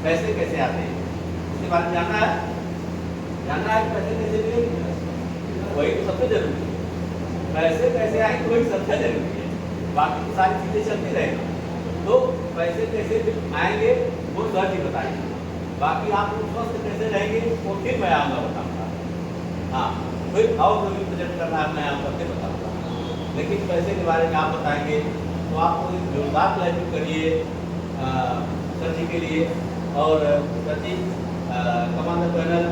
पैसे कैसे आते हैं उसके बारे में जानना है कि पैसे कैसे मिलेंगे, वही तो सबसे जरूरी है। पैसे कैसे आएंगे वही सबसे जरूरी है, बाकी तो सारी चीज़ें चलती रहेंगी। तो पैसे कैसे आएंगे वो सर जी बताएंगे, बाकी आप लोग स्वस्थ कैसे रहेंगे वो फिर मैं आऊँगा बताऊँगा। हाँ, फिर और जो भी प्रोजेक्ट करना है मैं आपको फिर बताऊँगा, लेकिन पैसे के बारे में आप बताएंगे तो आपको एक जोरदार प्लानिंग करिए सर जी के लिए। और सर जी कमांडर पैनल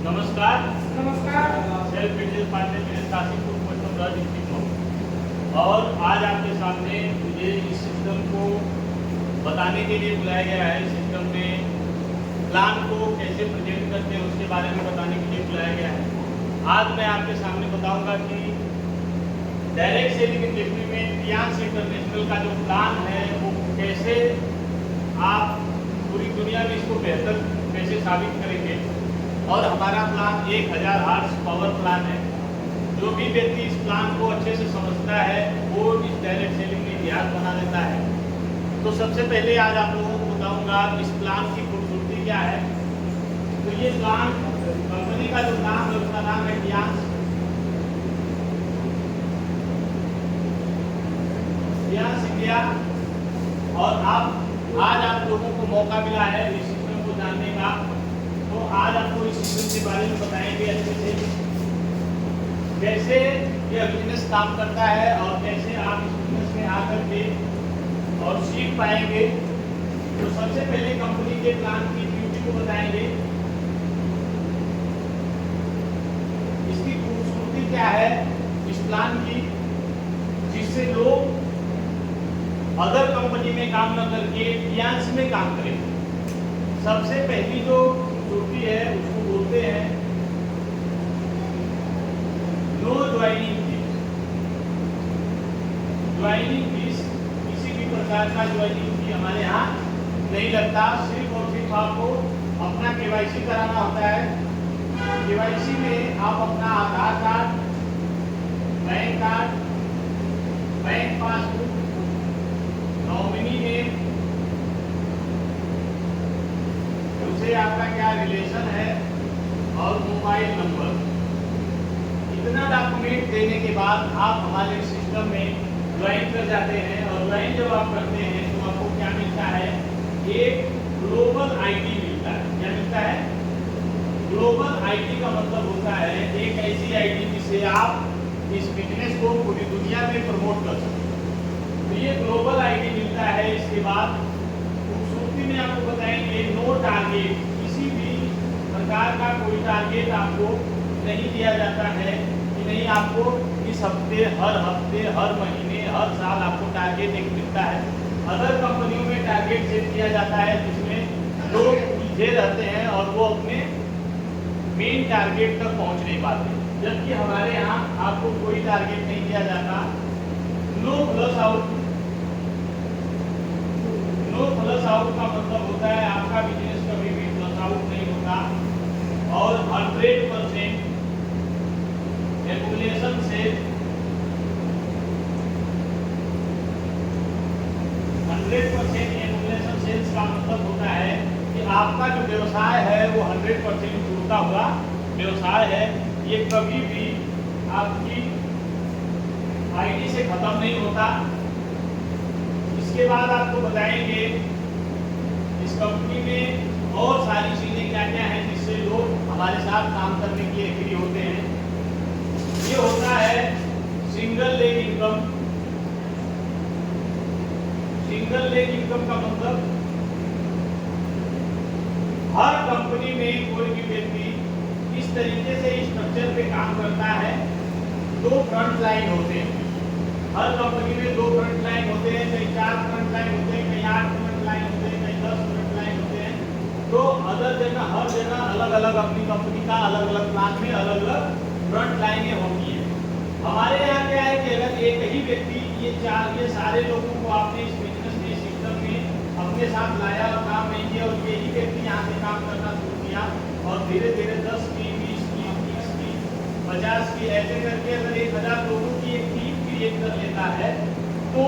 नमस्कार। सेल्फ बिजनेस पार्टनर काशीपुर पश्चिम डिस्ट्रिक्ट में, और आज आपके सामने मुझे इस सिस्टम को बताने के लिए बुलाया गया है। सिस्टम में प्लान को कैसे प्रेजेंट करते हैं उसके बारे में बताने के लिए बुलाया गया है। आज मैं आपके सामने बताऊंगा कि डायरेक्ट सेलिंग इंडस्ट्री में रिलायंस इंटरनेशनल का जो प्लान है वो कैसे आप पूरी दुनिया में इसको बेहतर कैसे साबित करेंगे। और हमारा प्लान 1000 हॉर्स पावर प्लान है। जो भी व्यक्ति इस प्लान को अच्छे से समझता है वो इस डायरेक्ट सेलिंग में इतिहास बना देता है। तो सबसे पहले आज आप लोगों को बताऊंगा इस प्लान की खूबसूरती क्या है। तो ये प्लान कंपनी का जो नाम है उसका नाम है रिलायंस इंडिया। और आज आप लोगों को मौका मिला है इस सिस्टम को जानने का, तो आज आपको इस सिस्टम के बारे में बताएंगे अच्छे से, कैसे यह बिजनेस काम करता है और कैसे आप इस बिजनेस में आकर के और सीख पाएंगे। तो सबसे पहले कंपनी के प्लान की ब्यूटी को बताएंगे, इसकी खूबसूरती क्या है इस प्लान की, जिससे लोग अदर कंपनी में काम न करके रिलायंस में काम करें। सबसे पहली जो खूबसूरती है उसको बोलते हैं no joining fees. Joining fees किसी भी प्रकार का ज्वाइनिंग फी हमारे यहाँ नहीं लगता। सिर्फ और सिर्फ आपको अपना केवाईसी कराना होता है। केवाईसी में आप अपना Aadhaar card, bank card, bank passbook, nominee name, उससे आपका क्या रिलेशन है और मोबाइल नंबर, इतना डॉक्यूमेंट देने के बाद आप हमारे सिस्टम में ज्वाइन कर जाते हैं। और ज्वाइन जब आप करते हैं तो आपको क्या मिलता है, एक ग्लोबल आईडी मिलता है। क्या मिलता है? ग्लोबल आईडी का मतलब होता है एक ऐसी आईडी जिससे आप इस बिजनेस को पूरी दुनिया में प्रमोट कर सकते हैं। तो ये ग्लोबल आईडी मिलता है। इसके बाद खूबसूरती में आपको बताएंगे नो टारगेट, किसी भी प्रकार का कोई टारगेट आपको नहीं दिया जाता है कि नहीं आपको इस हफ्ते, हर महीने, हर साल आपको टारगेट एक मिलता है। अदर कंपनियों में टारगेट सेट किया जाता है जिसमें लोग पीछे रहते हैं और वो अपने मेन टारगेट तक पहुंच नहीं पाते, जबकि हमारे यहाँ आपको कोई टारगेट नहीं दिया जाता। No plus out. No plus out का मतलब होता है आपका बिजनेस कभी भी प्लस आउट नहीं होता। और 100% एक्यूमुलेशन से 100% एक्यूमुलेशन सेल्स का मतलब होता है कि आपका जो व्यवसाय है वो 100% जुड़ता हुआ व्यवसाय है। ये कभी भी आपकी आईडी से खत्म नहीं होता। इसके बाद आपको बताएंगे इस कंपनी में और सारी चीजें क्या क्या हैं जिससे लोग हमारे साथ काम करने के लिए एग्री होते हैं। ये होता है single leg income. Single leg income का मतलब हर कंपनी में कोई भी व्यक्ति इस तरीके से स्ट्रक्चर पे काम करता है। 2 फ्रंट लाइन होते हैं हर कंपनी में, 2 फ्रंट लाइन होते हैं, कहीं 4 फ्रंट लाइन होते हैं, कहीं 8 फ्रंट लाइन होते हैं, कहीं 10 फ्रंट लाइन होते हैं। तो अदर जगह हर जगह अलग अलग अपनी कंपनी का अलग अलग प्लान में अलग अलग फ्रंट लाइनें होती हैं। हमारे यहाँ क्या है कि अगर एक ही व्यक्ति ये सारे लोगों को आपने इस बिजनेस में, सिस्टम में अपने साथ लाया और काम नहीं किया और यही व्यक्ति यहाँ से काम करना शुरू किया किया और धीरे धीरे 10 की, 20 की, 30 की, 50 की, ऐसे करके अगर 1000 लोगों की एक टीम क्रिएट कर लेता है तो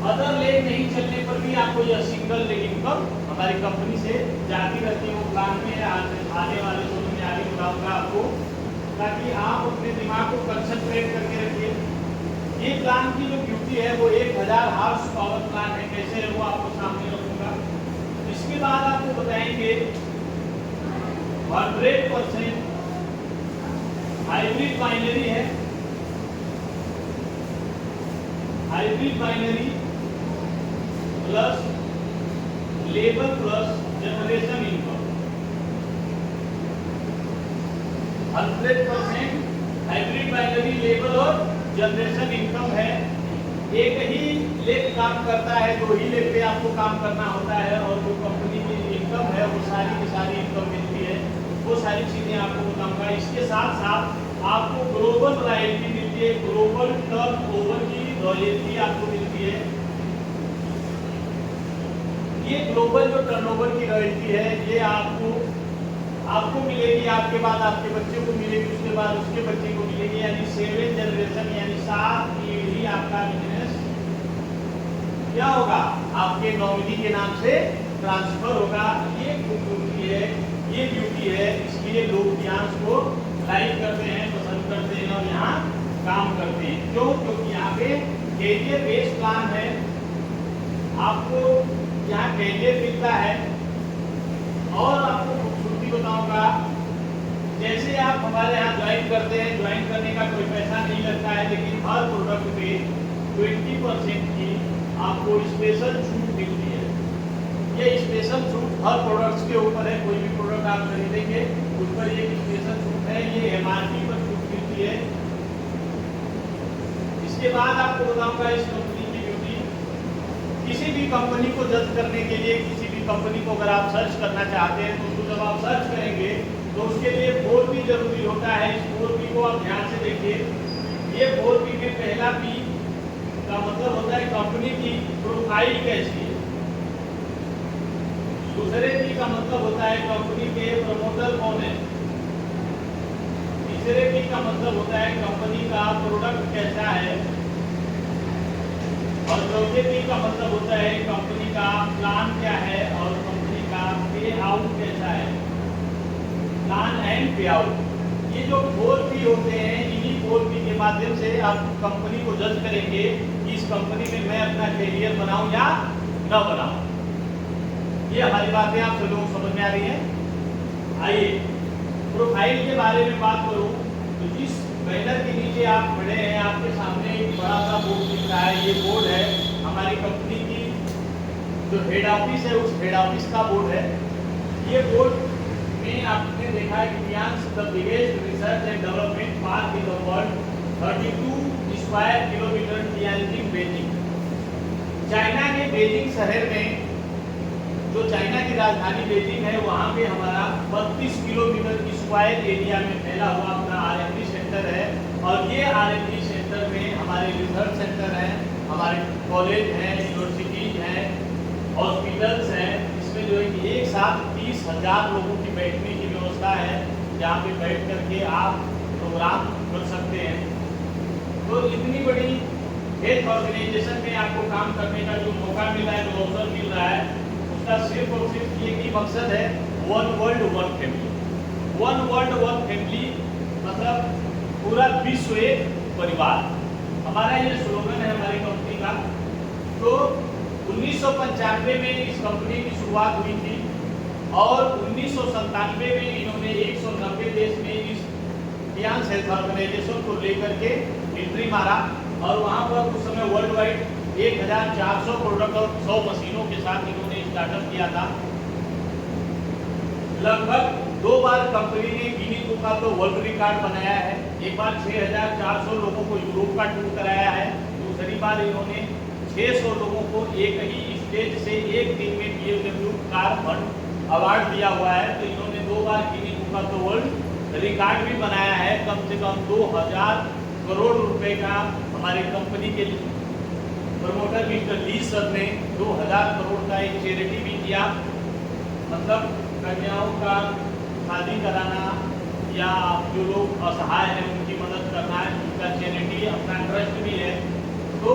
अदर लेग नहीं चलने पर भी आपको यह सिंगल लेग इनकम हमारी कंपनी से जाती रहती है। वो प्लान में आने वाले दिनों में आगे बताऊंगा आपको, ताकि आप अपने दिमाग को कंसंट्रेट करके रखिए। ये प्लान की जो ब्यूटी है वो 1000 हार्स पावर प्लान है, कैसे है वो आपको सामने रखूंगा। इसके बाद आपको बताएंगे 100% हाइब्रिड बाइनरी है, hybrid binary plus labour plus generation income. 100% hybrid binary, labour और जनरेशन इनकम है। एक ही लेग काम करता है, 2 ही लेग पे आपको काम करना होता है, और जो कंपनी की इनकम है वो सारी की सारी इनकम मिलती है। वो सारी चीजें आपको बताऊंगा। इसके साथ साथ आपको ग्लोबल रॉयल्टी मिलती है, ग्लोबल टर्नओवर की रॉयल्टी आपको मिलती है। ये ग्लोबल जो टर्नओवर की रॉयल्टी है ये आपको मिलेगी, आपके बाद आपके बच्चे को मिलेगी, उसके बाद उसके बच्चे को मिलेगी, यानी 7 जनरेशन यानी 7 पीढ़ी आपका बिजनेस क्या होगा, आपके नॉमिनी के नाम से ट्रांसफर होगा। ये ब्यूटी है, ये ब्यूटी है, इसलिए लोग ध्यान को लाइक करते हैं, पसंद करते हैं और यहाँ काम करते हैं। क्यों? क्योंकि यहाँ पे कैरियर बेस्ड प्लान है, आपको यहाँ कैरियर मिलता है। और आपको खूबसूरती बताऊंगा, जैसे आप हमारे यहाँ ज्वाइन करते हैं, ज्वाइन करने का कोई पैसा नहीं लगता है, लेकिन हर प्रोडक्ट पे 20% की आपको स्पेशल छूट मिलती है। ये स्पेशल छूट हर प्रोडक्ट्स के ऊपर है, कोई भी प्रोडक्ट आप खरीदेंगे उस पर ये स्पेशल छूट है, ये MRP पर छूट मिलती है। इसके बाद आपको बताऊंगा इस कंपनी की ब्यूटी। किसी भी कंपनी को जज करने के लिए, किसी भी कंपनी को अगर आप सर्च करना चाहते हैं तो उसको जब आप सर्च करेंगे तो उसके लिए 4P जरूरी होता है। इस 4P को आप ध्यान से देखिए। ये 4P में पहला P का मतलब होता है कंपनी की प्रोफाइल कैसी है। दूसरे P का मतलब होता है कंपनी के प्रमोटर कौन है। तीसरे P का मतलब होता है कंपनी का प्रोडक्ट कैसा है। और चौथे P का मतलब होता है कंपनी का प्लान क्या है और कंपनी का पे आउट कैसा है, प्लान एंड पे आउट। ये जो 4P होते हैं, इन्हीं 4P के माध्यम से आप कंपनी को जज करेंगे कि इस कंपनी में मैं अपना कैरियर बनाऊं या न बनाऊं। ये हमारी बातें आप सब लोग समझ में आ रही है। आइए प्रोफाइल के बारे में बात करूं तो जिस बैनर के नीचे आप खड़े हैं, आपके सामने एक बड़ा सा बोर्ड दिख रहा है। ये बोर्ड है हमारी कंपनी की जो हेड ऑफिस है, उस हेड ऑफिस का बोर्ड है। ये बोर्ड में आपने देखा है कि बियांस the biggest research and development park in the world, 32 square kilometer Tianjin Beijing. China के बीजिंग शहर में, जो चाइना की राजधानी बीजिंग है, वहाँ पे हमारा 32 किलोमीटर स्क्वायर एरिया में फैला हुआ अपना R&D सेंटर है। और ये R&D सेंटर में हमारे रिसर्च सेंटर हैं, हमारे कॉलेज हैं, यूनिवर्सिटीज हैं, हॉस्पिटल्स हैं। इसमें जो है कि एक साथ 30,000 लोगों की बैठने की व्यवस्था है, जहाँ पे बैठ करके आप प्रोग्राम कर सकते हैं। तो इतनी बड़ी हेल्थ ऑर्गेनाइजेशन में आपको काम करने का जो मौका मिला है, जो अवसर मिल रहा है, उसका सिर्फ और सिर्फ एक ही मकसद है, one world one family. One world one family मतलब पूरा विश्व एक परिवार, हमारा ये स्लोगन है हमारी कंपनी का। तो 1995 में इस कंपनी की शुरुआत हुई थी और 1997 में इन्होंने 190 देश में इस बियांस हेल्थ ऑर्गेनाइजेशन को लेकर के एंट्री मारा। और वहाँ पर उस समय वर्ल्ड वाइड 1400 प्रोडक्ट और 100 मशीनों के साथ इन्होंने स्टार्टअप किया था। लगभग 2 बार कंपनी ने गिनीज बुक का तो वर्ल्ड रिकॉर्ड बनाया है। एक बार 6400 लोगों को यूरोप का टूर कराया है, दूसरी बार इन्होंने 600 लोगों को एक ही स्टेज से एक दिन में BMW कार फंड अवार्ड दिया हुआ है। तो इन्होंने 2 बार गिनीज बुक का तो वर्ल्ड रिकॉर्ड भी बनाया है। कम से कम 2000 करोड़ रुपए का हमारी कंपनी के प्रमोटर मिस्टर ली सर ने 2000 करोड़ का एक चैरिटी भी किया। मतलब कन्याओं का शादी कराना या जो लोग असहाय हैं उनकी मदद करना है, उनका चैरिटी अपना ट्रस्ट भी है। तो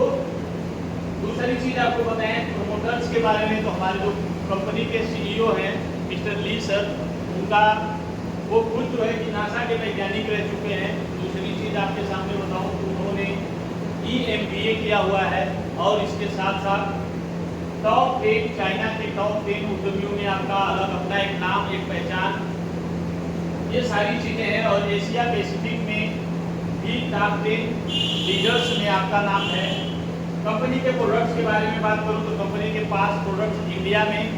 दूसरी चीज़ आपको बताएं प्रोमोटर्स के बारे में, तो हमारे जो कंपनी के CEO हैं मिस्टर ली सर, उनका वो खुद जो है कि नासा के वैज्ञानिक रह चुके हैं। दूसरी चीज़ आपके सामने बताऊं तो उन्होंने EMBA किया हुआ है और इसके साथ साथ टॉप 10 चाइना के टॉप 10 उद्यमियों में आपका अलग अपना एक नाम, एक पहचान, ये सारी चीज़ें हैं। और एशिया पैसिफिक में भी टॉप 10 लीडर्स में आपका नाम है। कंपनी के प्रोडक्ट्स के बारे में बात करूं तो कंपनी के पास प्रोडक्ट्स इंडिया में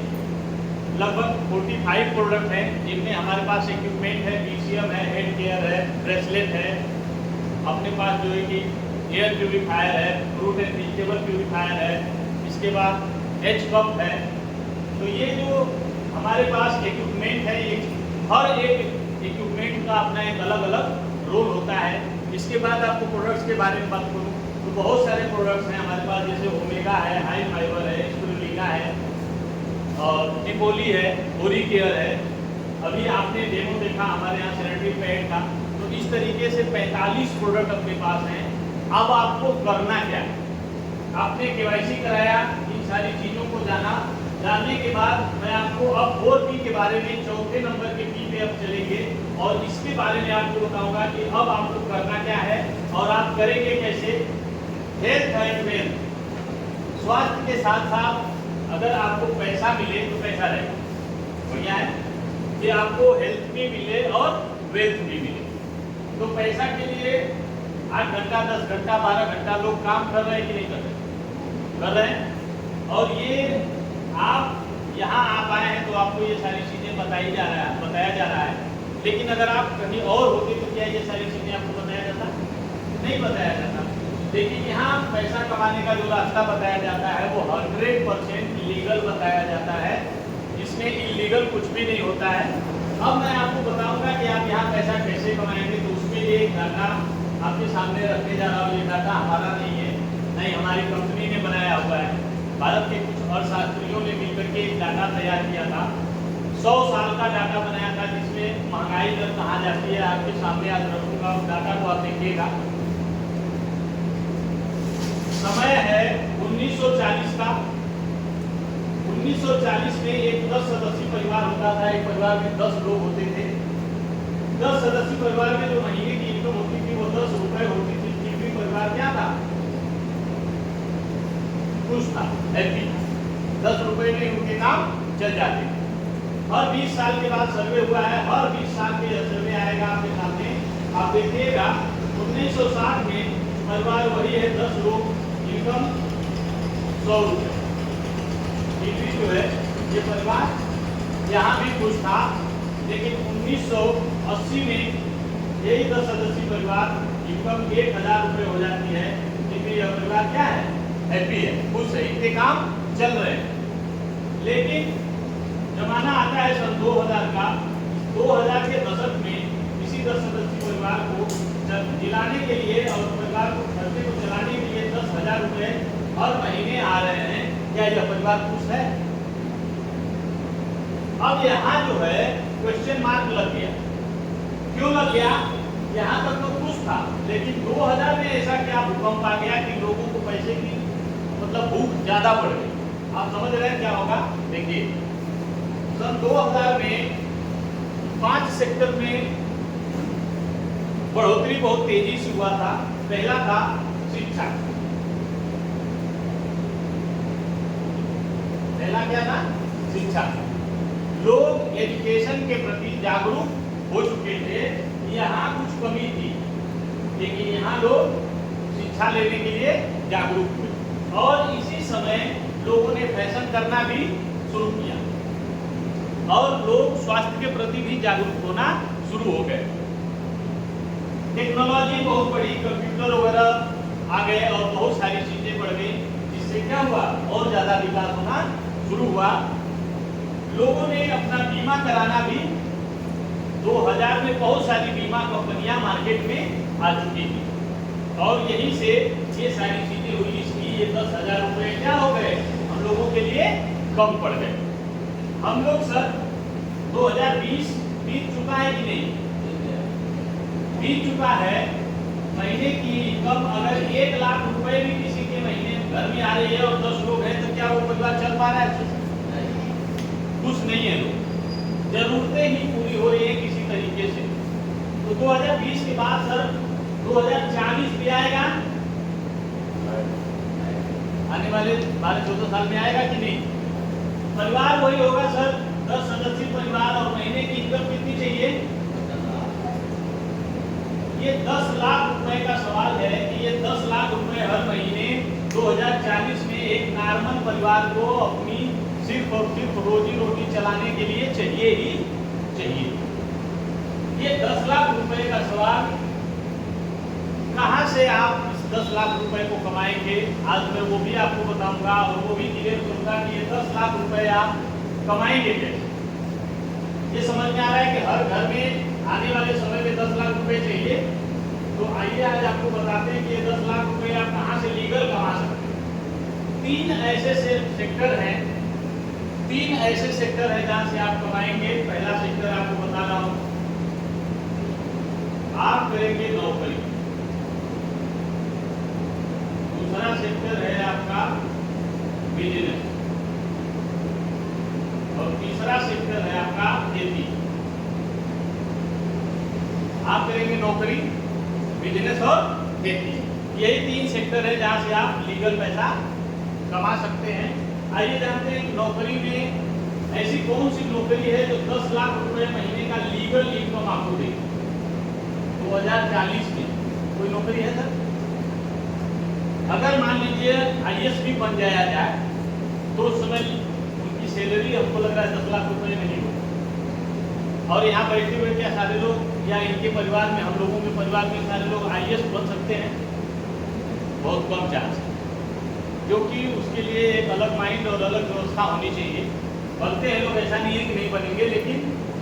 लगभग 45 प्रोडक्ट हैं, जिनमें हमारे पास इक्विपमेंट है, BCM है, हेड केयर है, ब्रेसलेट है, अपने पास जो है कि एयर प्यूरीफायर है, फ्रूट एंड वेजिटेबल प्यूरीफायर है, इसके बाद H कप है। तो ये जो हमारे पास इक्विपमेंट है, ये हर एक इक्विपमेंट का अपना एक अलग अलग रोल होता है। इसके बाद आपको प्रोडक्ट्स के बारे में बात करूँ तो बहुत सारे प्रोडक्ट्स हैं हमारे पास, जैसे ओमेगा है, हाई फाइबर है, स्पिरुलिना है, और टिपोली है, ओरी केयर है। अभी आपने डेमो देखा हमारे यहाँ सैनिटरी पैड का। तो इस तरीके से 45 प्रोडक्ट अपने पास हैं। अब आपको करना क्या है, आपने KYC कराया, इन सारी चीज़ों को जाना, जानने के बाद मैं आपको अब 4P के बारे में, चौथे नंबर के P पे अब चलेंगे और इसके बारे में आपको बताऊंगा कि अब आपको करना क्या है और आप करेंगे कैसे। हेल्थ एंड वेल्थ, स्वास्थ्य के साथ साथ अगर आपको पैसा मिले तो पैसा रहे, बढ़िया है कि आपको हेल्थ भी मिले और वेल्थ भी मिले। तो पैसा के लिए 8 घंटा, 10 घंटा, 12 घंटा लोग काम कर रहे हैं कि नहीं कर रहे? कर रहे हैं। और ये आप यहाँ आप आए हैं तो आपको ये सारी चीज़ें बताया जा रहा है। लेकिन अगर आप कहीं और होते तो क्या ये सारी चीज़ें आपको बताया जाता? नहीं बताया जाता। लेकिन यहाँ पैसा कमाने का जो रास्ता बताया जाता है वो 100% लीगल बताया जाता है, जिसमें इलीगल कुछ भी नहीं होता है। अब मैं आपको बताऊंगा कि आप यहाँ पैसा कैसे कमाएंगे। तो उसके लिए एक डाटा आपके सामने रखने जा रहा हूँ। ये डाटा हमारा नहीं है, नहीं हमारी कंपनी ने बनाया हुआ है। भारत के कुछ अर्थशास्त्रियों ने मिलकर के एक डाटा तैयार किया था, 100 साल का डाटा बनाया था, जिसमें महंगाई दर कहाँ जाती है आपके सामने आज रखूंगा। उस डाटा को आप देखिएगा। समय है 1940 का। 1940 में एक 10 सदस्यीय परिवार होता था। एक परिवार में 10 लोग होते थे। 10 सदस्यीय परिवार में जो महीने की इनकम होती थी वो 10 रुपए होती थी। भी परिवार क्या था? खुश था, हैप्पी। 10 रुपए में उनके काम चल जाते थे। हर 20 साल के बाद सर्वे हुआ है, हर 20 साल के सर्वे आएगा आपके सामने, आप देखिएगा। 1960 में परिवार वही है, 10 लोग, इनकम 100 रुपये। जो है ये परिवार यहाँ भी खुश था। लेकिन 1980 में यही 10 सदस्यीय परिवार इनकम 1000 रुपये हो जाती है, लेकिन यह परिवार क्या है? हैप्पी है, खुश है, इनके काम चल रहे हैं। लेकिन जमाना आता है सन 2000 का। 2000 के दशक में इसी 10 सदस्यीय परिवार को जिलाने के लिए और परिवार को खर्चे को चलाने के लिए 10,000 रुपये हर महीने आ रहे हैं। क्या यह परिवार खुश है? अब यहाँ जो है क्वेश्चन मार्क लग गया। क्यों लग गया? यहाँ तक तो खुश था, लेकिन 2000 में ऐसा क्या भूकंप आ गया कि लोगों को पैसे की मतलब भूख ज्यादा बढ़ गई। आप समझ रहे हैं क्या होगा? देखिए, सन 2000 में 5 सेक्टर में बढ़ोतरी बहुत तेजी से हुआ था। पहला था शिक्षा। पहला क्या था? शिक्षा। लोग एजुकेशन के प्रति जागरूक हो चुके थे। यहाँ कुछ कमी थी, लेकिन यहाँ लोग शिक्षा लेने के लिए जागरूक हुए और इसी समय लोगों ने फैशन करना भी शुरू किया और लोग स्वास्थ्य के प्रति भी जागरूक होना शुरू हो गए। टेक्नोलॉजी बहुत बड़ी, कंप्यूटर वगैरह आ गए और बहुत सारी चीजें बढ़ गई, जिससे क्या हुआ? और ज्यादा विकास होना शुरू हुआ। लोगों ने अपना बीमा कराना भी 2000 में बहुत सारी बीमा कंपनियां मार्केट में आ चुकी थी और यहीं से ये सारी चीजें हुई। इसलिए ये 10,000 रुपये क्या हो गए? हम लोगों के लिए कम पड़ गए। हम लोग सर 2020 बीत चुका है कि नहीं? बीत चुका है। महीने की इनकम अगर 1 लाख रुपए भी किसी के महीने घर में आ रही है और 10 लोग हैं तो क्या वो परिवार चल पा रहा है? कुछ नहीं है, लोग जरूरतें ही पूरी हो रही है किसी तरीके से। तो 2020 के बाद सर 2040 भी आएगा, आने वाले 12-14 साल में आएगा कि नहीं? परिवार वही होगा सर, 10 सदस्यीय परिवार, और महीने की इनकम कितनी चाहिए? ये 10 लाख रुपए का सवाल है कि ये 10 लाख रुपए हर महीने 2040 में एक नॉर्मल परिवार को अपनी सिर्फ और सिर्फ रोजी रोटी चलाने के लिए चाहिए ही चाहिए। ये 10 लाख रुपए का सवाल, कहां से आप इस 10 लाख रुपए को कमाएंगे, आज मैं वो भी आपको बताऊंगा और वो भी क्लियर करूंगा कि ये 10 लाख रुपए आप कमाएंगे कैसे। ये समझ में आ रहा है कि हर घर में आने वाले समय में 10 लाख रुपए चाहिए। तो आइए आज आपको बताते हैं कि ये 10 लाख रुपए आप कहां से लीगल कमा सकते हैं। 3 ऐसे सेक्टर हैं, 3 ऐसे सेक्टर है जहां से आप कमाएंगे। पहला सेक्टर आपको बता रहा हूं, आप करेंगे नौकरी। दूसरा सेक्टर है आपका बिजनेस, और तीसरा सेक्टर है आपका खेती। आप करेंगे नौकरी, बिजनेस और खेती। यही 3 सेक्टर है जहां से आप लीगल पैसा कमा सकते हैं। आइए जानते हैं नौकरी में ऐसी कौन सी नौकरी है जो 10 लाख रुपए महीने का लीगल इनकम आपको देगी। 2040 में कोई नौकरी है सर? अगर मान लीजिए आईएएस भी बन जाया जाए तो उस समय उनकी सैलरी हमको लग रहा है 10 लाख रुपए नहीं हो, और यहाँ बैठे हुए क्या सारे लोग या इनके परिवार में, हम लोगों के परिवार में सारे लोग आईएएस बन सकते हैं? बहुत कम चांस है, क्योंकि उसके लिए एक अलग माइंड और अलग व्यवस्था होनी चाहिए। बनते हैं लोग, ऐसा नहीं है कि नहीं बनेंगे, लेकिन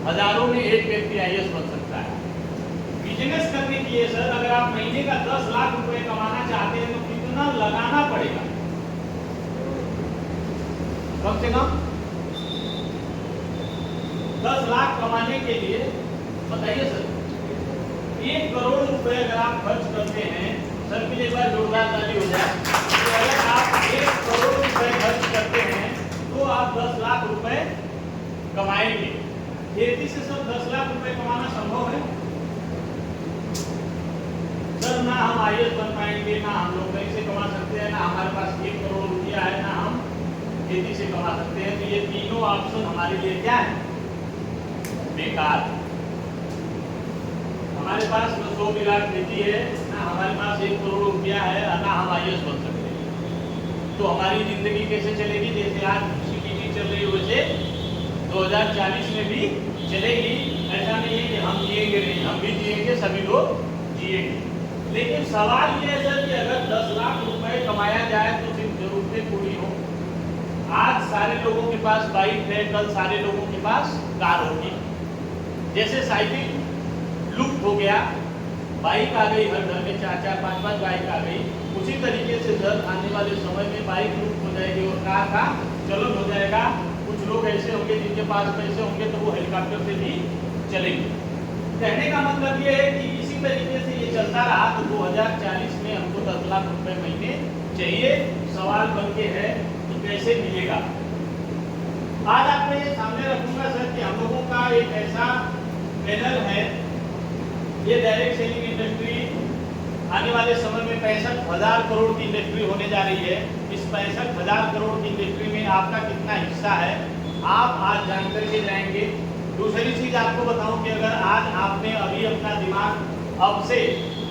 हजारों में एक व्यक्ति आईएएस बन सकता है। बिजनेस करने के लिए सर अगर आप महीने का 10 लाख रुपए कमाना चाहते हैं तो कितना लगाना पड़ेगा? कम से कम 10 लाख कमाने के लिए बताइए सर, 1 करोड़ रुपए अगर आप खर्च करते हैं, सर के लिए एक बार जोरदार ताली हो जाए। तो अगर आप 1 करोड़ रुपए खर्च करते हैं तो आप 10 लाख रुपए कमाएंगे। खेती से सर 10 लाख रुपए कमाना संभव है? सर ना हम आईएएस बन पाएंगे, ना हम लोग कहीं से कमा सकते हैं, ना हमारे पास 1 करोड़ रुपया है, ना हम खेती से कमा सकते हैं। तो ये तीनों ऑप्शन हमारे लिए क्या है? बेकार। हमारे पास न 100 बीघा खेती है, ना हमारे पास 1 करोड़ रुपया है, ना हम आईएएस बन सकते हैं। तो हमारी जिंदगी कैसे चलेगी? जैसे आज सीपीटी चल रही है वैसे 2040 में भी चलेगी। ऐसा नहीं है कि हम जिएंगे नहीं, हम भी जिएंगे, सभी लोग जिएंगे। लेकिन सवाल ये है सर कि अगर 10 लाख रुपए कमाया जाए तो सिर्फ जरूरतें पूरी हो। आज सारे लोगों के पास बाइक है, कल सारे लोगों के पास कार होगी। जैसे साइकिल लुप्त हो गया, बाइक आ गई, हर घर में 4-4, 5-5 बाइक आ गई। उसी तरीके से सर आने वाले समय में बाइक लुप्त हो जाएगी और कार का चलन हो जाएगा। कुछ लोग ऐसे होंगे जिनके पास पैसे होंगे तो वो हेलीकॉप्टर से भी चलेंगे। कहने का मतलब ये है कि इसी तरीके से ये चलता रहा तो 2040 में हमको 10 लाख रुपए महीने चाहिए। सवाल बनके है तो कैसे मिलेगा? आज आपको ये सामने रखूंगा सर कि हम लोगों का एक ऐसा पैनल है, ये डायरेक्ट सेलिंग इंडस्ट्री आने वाले समय में 65,000 करोड़ की इंडस्ट्री होने जा रही है। इस 65,000 करोड़ की इंडस्ट्री में आपका कितना हिस्सा है आप आज जान करके जाएंगे। दूसरी चीज आपको बताऊं कि अगर आज आपने अभी अपना दिमाग अब से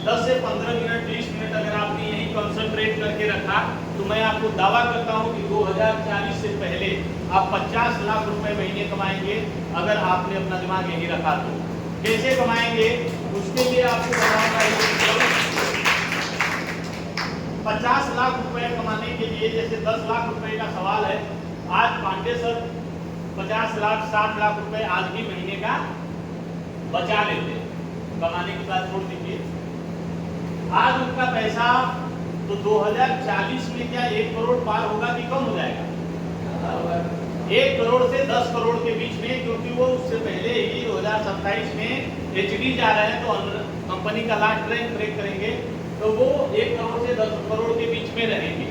10 से 15 मिनट 20 मिनट अगर आपने यही कंसंट्रेट करके रखा तो मैं आपको दावा करता हूं कि 2040 से पहले आप 50 लाख रुपए महीने कमाएंगे। अगर आपने अपना दिमाग यही रखा तो कैसे कमाएंगे उसके लिए आपको बताऊंगा। 50 लाख रुपए कमाने के लिए जैसे 10 लाख रुपए का सवाल है, आज पांडे सर 50 लाख 60 लाख रुपए आज भी महीने का बचा लेते हैं, कमाने की बात छोड़ दीजिए। आज उनका पैसा तो 2040 में क्या 1 करोड़ पार होगा कि कम हो जाएगा? 1 करोड़ से 10 करोड़ के बीच में, क्योंकि वो उससे पहले ही 2027 में एचडी जा रहे हैं, तो कंपनी का लास्ट रैंक ब्रेक करेंगे, तो वो 1 करोड़ से 10 करोड़ के बीच में रहेंगे।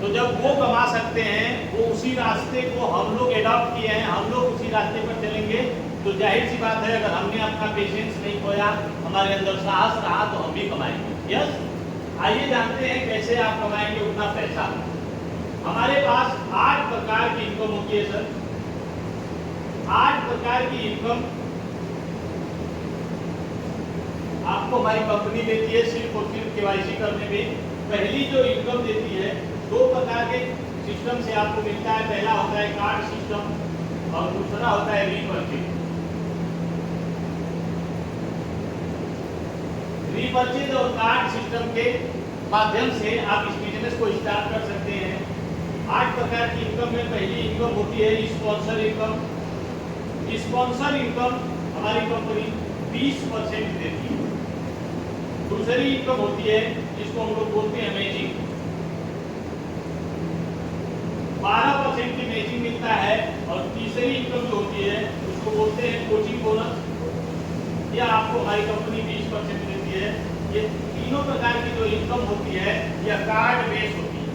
तो जब वो कमा सकते हैं, वो उसी रास्ते को हम लोग एडॉप्ट किए हैं, हम लोग उसी रास्ते पर चलेंगे, तो जाहिर सी बात है अगर हमने अपना पेशेंस नहीं खोया, हमारे अंदर साहस रहा, तो हम भी कमाएंगे। यस, आइए जानते हैं कैसे आप कमाएंगे उतना पैसा। हमारे पास 8 प्रकार की इनकम होती है सर। 8 प्रकार की इनकम आपको हमारी कंपनी देती है सिर्फ और सिर्फ केवाईसी करने में। पहली जो इनकम देती है, 2 प्रकार के सिस्टम से आपको मिलता है। पहला होता है कार्ड सिस्टम और दूसरा होता है रीपर्चेज। रीपर्चेज और कार्ड सिस्टम के माध्यम से आप इस बिजनेस को स्टार्ट कर सकते हैं। 8 प्रकार की इनकम में पहली इनकम होती है स्पॉन्सर इनकम। स्पॉन्सर इनकम हमारी कंपनी 20% देती है। दूसरी इनकम होती है जिसको हम लोग बोलते हैं मैचिंग। 12% की मैचिंग मिलता है। और तीसरी इनकम जो होती है उसको बोलते हैं कोचिंग बोनस। यह आपको हमारी कंपनी 20% देती है। ये तीनों प्रकार की जो इनकम होती है यह कार्ड बेस होती है।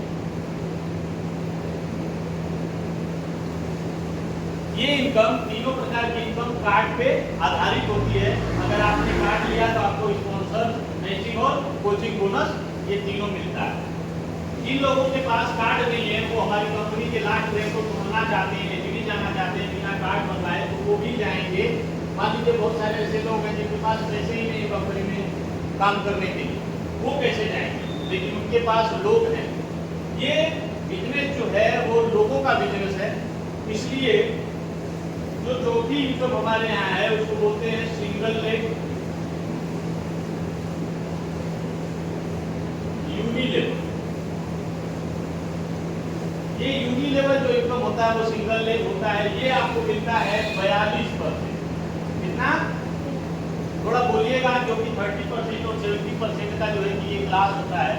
ये इनकम, तीनों प्रकार की इनकम कार्ड पे आधारित होती है। अगर आपने कार्ड लिया तो आपको स्पॉन्सर, मैचिंग और कोचिंग बोनस ये तीनों मिलता है। जिन लोगों के पास कार्ड नहीं है, वो हमारी कंपनी के लास्ट रैंक को तोड़ना चाहते हैं, एचडी जाना चाहते हैं बिना कार्ड बनवाए, तो वो भी जाएंगे। मान लीजिए बहुत सारे ऐसे लोग हैं जिनके पास पैसे ही नहीं कंपनी में काम करने के लिए, वो कैसे जाएंगे? लेकिन उनके पास लोग हैं। ये बिजनेस जो है वो लोगों का बिजनेस है। इसलिए जो चौथी इनकम हमारे यहाँ है उसको बोलते हैं सिंगल लेग यूनिलेवल। ये यूनिलेवल जो इनकम होता है वो सिंगल लेग होता है। ये आपको मिलता है 42%। कितना? थोड़ा बोलिएगा, क्योंकि 30% और 70% का जो है कि ये क्लास होता है।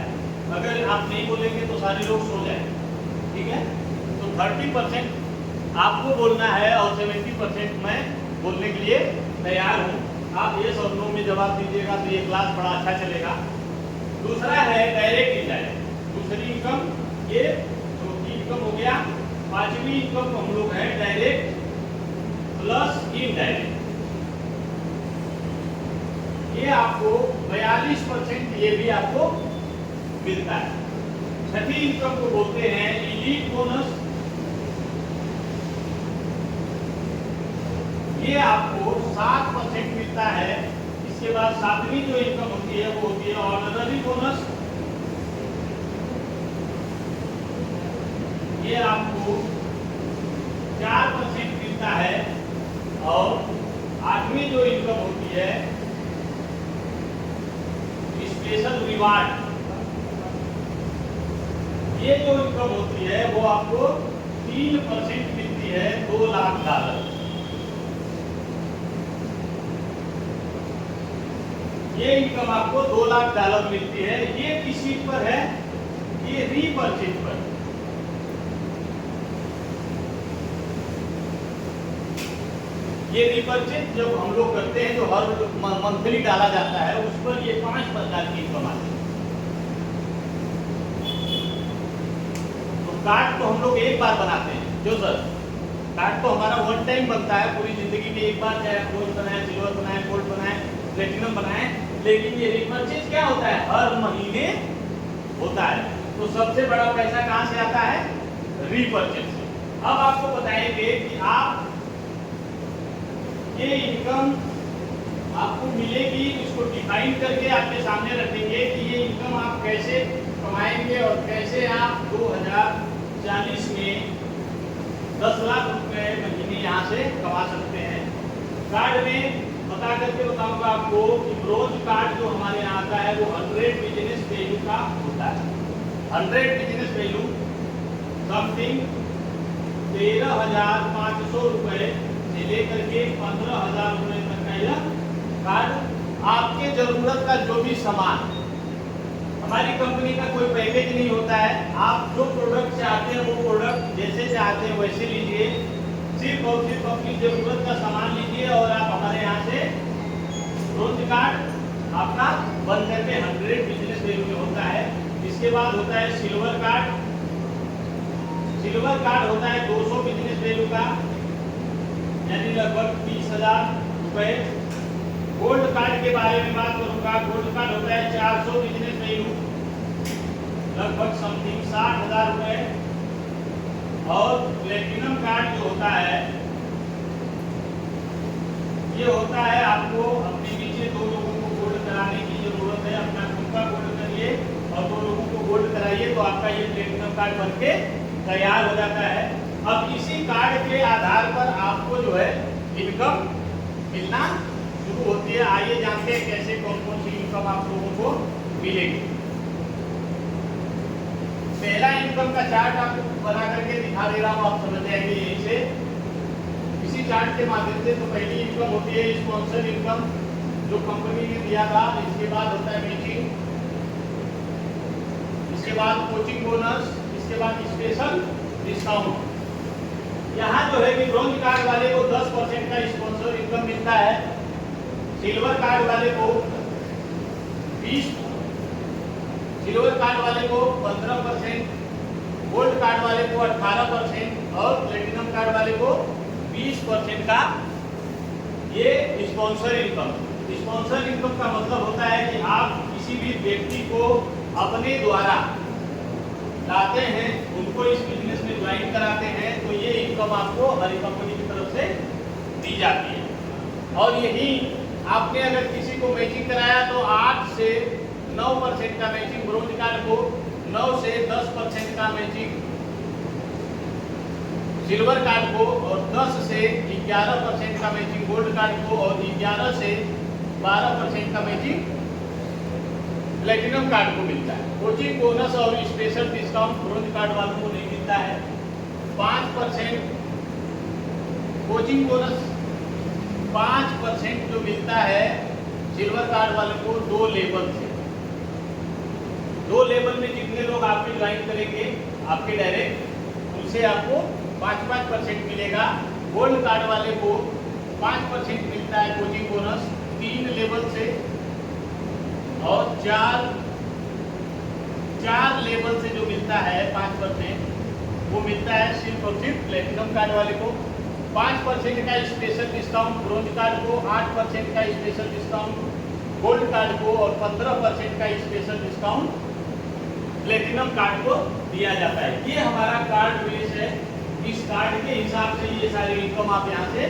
अगर आप नहीं बोलेंगे तो सारे लोग सो जाएंगे। ठीक है, तो 30% आपको बोलना है और 70% मैं बोलने के लिए तैयार हूँ। आप ये और नो में जवाब दीजिएगा तो ये क्लास बड़ा अच्छा चलेगा। दूसरा है डायरेक्ट इनडायरेक्ट। दूसरी इनकम ये चौथी इनकम हो गया। पांचवी इनकम हम लोग है डायरेक्ट प्लस इनडायरेक्ट। ये आपको 42% ये भी आपको मिलता है। छठी इनकम को बोलते हैं इलीट बोनस। ये आपको 7% मिलता है। इसके बाद सातवीं जो इनकम होती है वो होती है ऑनररी बोनस। ये आपको 4% मिलता है। और आठवीं जो इनकम होती है स्पेशल रिवार्ड। ये जो इनकम होती है वो आपको 3% मिलती है, $2 लाख। ये इनकम आपको $2 लाख मिलती है। ये किस चीज पर है? ये रीपर्चेज पर। ये रीपर्चेज जब हम लोग करते हैं, जो हर मंथली डाला जाता है, उस पर ये 5 प्रकार की इनकम आती है। तो कार्ड तो हम लोग एक बार बनाते हैं, जो सर कार्ड तो हमारा वन टाइम बनता है पूरी जिंदगी में एक बार, चाहे गोल्ड बनाए, सिल्वर बनाए, गोल्ड बनाए, प्लेटिनम बनाए। लेकिन ये रीपर्चेज क्या होता है? हर महीने होता है। तो सबसे बड़ा पैसा कहाँ से आता है? रीपर्चेज से। अब आपको बताएंगे कि आप ये इनकम आपको मिलेगी, इसको डिफाइन करके आपके सामने रखेंगे कि ये इनकम आप कैसे कमाएंगे और कैसे आप 2040 में 10 लाख रुपए महीने यहाँ से कमा सकते हैं। कार्ड में बता करके बताऊंगा आपको कि ब्रोंज कार्ड जो हमारे यहाँ आता है वो 100 बिजनेस वैल्यू का होता है। 100 बिजनेस वैल्यू समथिंग 13,500 रुपए से लेकर के 15,000 रुपए तक का यह कार्ड आपके जरूरत का जो भी सामान हमारी कंपनी का कोई पैकेज नहीं होता है। आप जो प्रोडक्ट चाहते हैं वो प्रोडक्ट जैसे चाहते हैं वैसे लीजिए, सिर्फ और सिर्फ अपनी जरूरत का सामान लीजिए और आप हमारे यहाँ से ब्रोंज कार्ड आपका बन करके 100 बिजनेस वैल्यू में होता है। इसके बाद होता है सिल्वर कार्ड। सिल्वर कार्ड होता है 200 बिजनेस वैल्यू का, यानी लगभग 30,000 रुपए। गोल्ड कार्ड के बारे में बात करूंगा, गोल्ड कार्ड होता है 400 बिजनेस वैल्यू, लगभग समथिंग 60,000 रुपए। और प्लेटिनम कार्ड जो होता है ये होता है, आपको अपने नीचे 2 लोगों को गोल्ड कराने की जरूरत है, अपना खुद का गोल्ड करिए और 2 लोगों को गोल्ड कराइए तो आपका ये प्लेटिनम कार्ड बनके तैयार हो जाता है। अब इसी कार्ड के आधार पर आपको जो है इनकम मिलना शुरू होती है। आइए जानते हैं कैसे कौन कौन सी इनकम आप लोगों को मिलेगी। पहला इनकम का चार्ट आपको बना करके दिखा दे रहा हूँ, आप समझ जाएंगे यहीं से। इसी चार्ट के माध्यम से तो पहली इनकम होती है स्पॉन्सर इनकम जो कंपनी ने दिया था। इसके बाद होता है मैचिंग, इसके बाद कोचिंग बोनस, इसके बाद स्पेशल डिस्काउंट। यहाँ जो है कि ब्रोंज कार्ड वाले को 10% का स्पॉन्सर इनकम मिलता है, सिल्वर कार्ड वाले को 20, सिल्वर कार्ड वाले को 15%, गोल्ड कार्ड वाले को 18% और प्लेटिनम कार्ड वाले को 20% का ये स्पॉन्सर इनकम। स्पॉन्सर इनकम का मतलब होता है कि आप किसी भी व्यक्ति को अपने द्वारा लाते हैं, उनको इस बिजनेस में ज्वाइन कराते हैं, तो ये इनकम आपको हमारी कंपनी की तरफ से दी जाती है। और यही आपने अगर किसी को मैचिंग कराया तो 8 से 9% का मैचिंग ब्रोंज कार्ड को, 9 से 10% का मैचिंग सिल्वर कार्ड को और 10 से 11% का मैचिंग गोल्ड कार्ड को और 11 से 12% का मैचिंग प्लेटिनम कार्ड को मिलता है। कोचिंग बोनस और स्पेशल डिस्काउंट ब्रोंज कार्ड वालों को नहीं मिलता है। 5% कोचिंग बोनस 5% जो मिलता है सिल्वर कार्ड वाले को 2 लेवल से। 2 लेवल में जितने लोग आपके ज्वाइन करेंगे आपके डायरेक्ट, उनसे आपको 5% मिलेगा। गोल्ड कार्ड वाले को 5% मिलता है कोचिंग बोनस 3 लेवल से और 4 लेवल से जो मिलता है 5% वो मिलता है सिर्फ और सिर्फ प्लेटिनम कार्ड वाले को। 5% का स्पेशल डिस्काउंट ब्रोंज कार्ड को, 8% का स्पेशल डिस्काउंट गोल्ड कार्ड को और 15% का स्पेशल डिस्काउंट प्लेटिनम कार्ड को दिया जाता है। ये हमारा कार्ड बेस है। इस कार्ड के हिसाब से ये सारी इनकम आप यहाँ से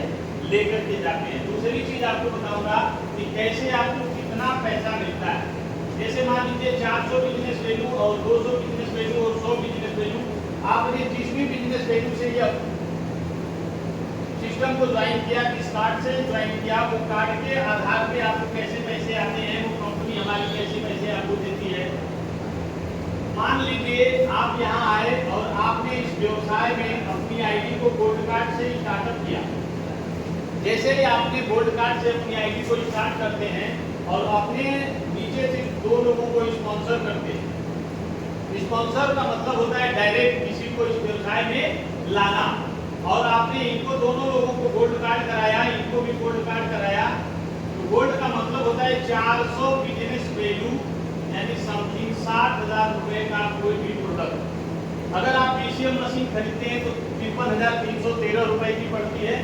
लेकर के जाते हैं। दूसरी चीज आपको बताऊंगा कि कैसे आपको कितना पैसा मिलता है। जैसे मान लीजिए 400 बिजनेस वैल्यू और 200 बिजनेस वैल्यू और 100 बिजनेस वैल्यू, आपने जिस भी बिजनेस वैल्यू से ये सिस्टम को ज्वाइन किया, किस कार्ड से ज्वाइन किया, वो कार्ड के आधार पे आपको कैसे पैसे आते हैं, वो कंपनी हमारी कैसे पैसे आपको देती है। मान लीजिए आप यहाँ आए और आपने इस व्यवसाय में अपनी आईडी को गोल्ड कार्ड से स्टार्टअप किया। जैसे ही आपने गोल्ड कार्ड से अपनी आईडी को स्टार्ट करते हैं और अपने नीचे से 2 लोगों को स्पॉन्सर करते हैं। स्पॉन्सर का मतलब होता है डायरेक्ट किसी को इस व्यवसाय में लाना। और आपने इनको दोनों लोगों को गोल्ड कार्ड कराया, इनको भी गोल्ड कार्ड कराया, तो गोल्ड का मतलब होता है 400 बिजनेस वैल्यू यानी समथिंग 60,000 रुपए का कोई भी प्रोडक्ट। अगर आप पीसीएम मशीन खरीदते हैं तो 53,313 रुपए की पड़ती है।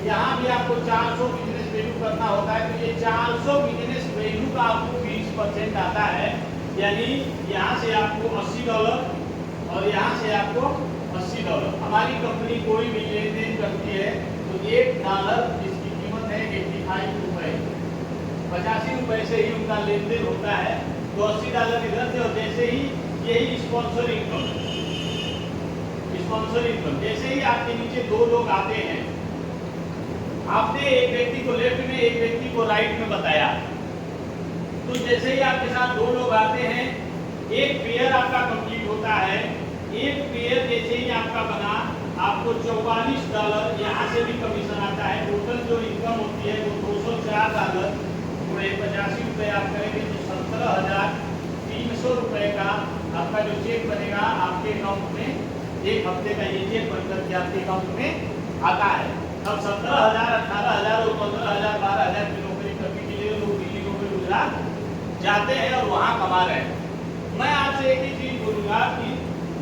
यहाँ भी आपको 400 बिजनेस वैल्यू करना होता है, तो ये 400 बिजनेस वैल्यू का आपको 20% आता है। यानी यहाँ से आपको $80 और यहाँ से आपको $80। हमारी कंपनी कोई भी लेन देन करती है तो $1 जिसकी कीमत है 85 रुपए, 85 रुपए से ही उनका लेन देन होता है। तो $80 इधर से, और जैसे ही यही स्पॉन्सर इनकम, जैसे ही आपके नीचे 2 लोग आते हैं, आपने एक व्यक्ति को लेफ्ट में एक व्यक्ति को राइट में बताया, तो जैसे ही आपके साथ 2 लोग आते हैं, एक पेयर आपका कंप्लीट होता है। एक पेयर जैसे ही आपका बना, आपको $44 यहाँ से भी कमीशन आता है। टोटल जो इनकम होती है वो $204 गुणे 85 रुपये आप करेंगे तो 17,300 300 रुपए का आपका जो चेक बनेगा आपके अकाउंट में, एक हफ्ते का ये चेक बनकर के आपके अकाउंट में आता है। अब 17,000, 18,000 और 15,000, 12,000 की नौकरी करने के लिए लोग दिल्ली, मुंबई, गुजरात जाते हैं और वहाँ कमा रहे हैं। मैं आपसे एक ही चीज बोलूंगा कि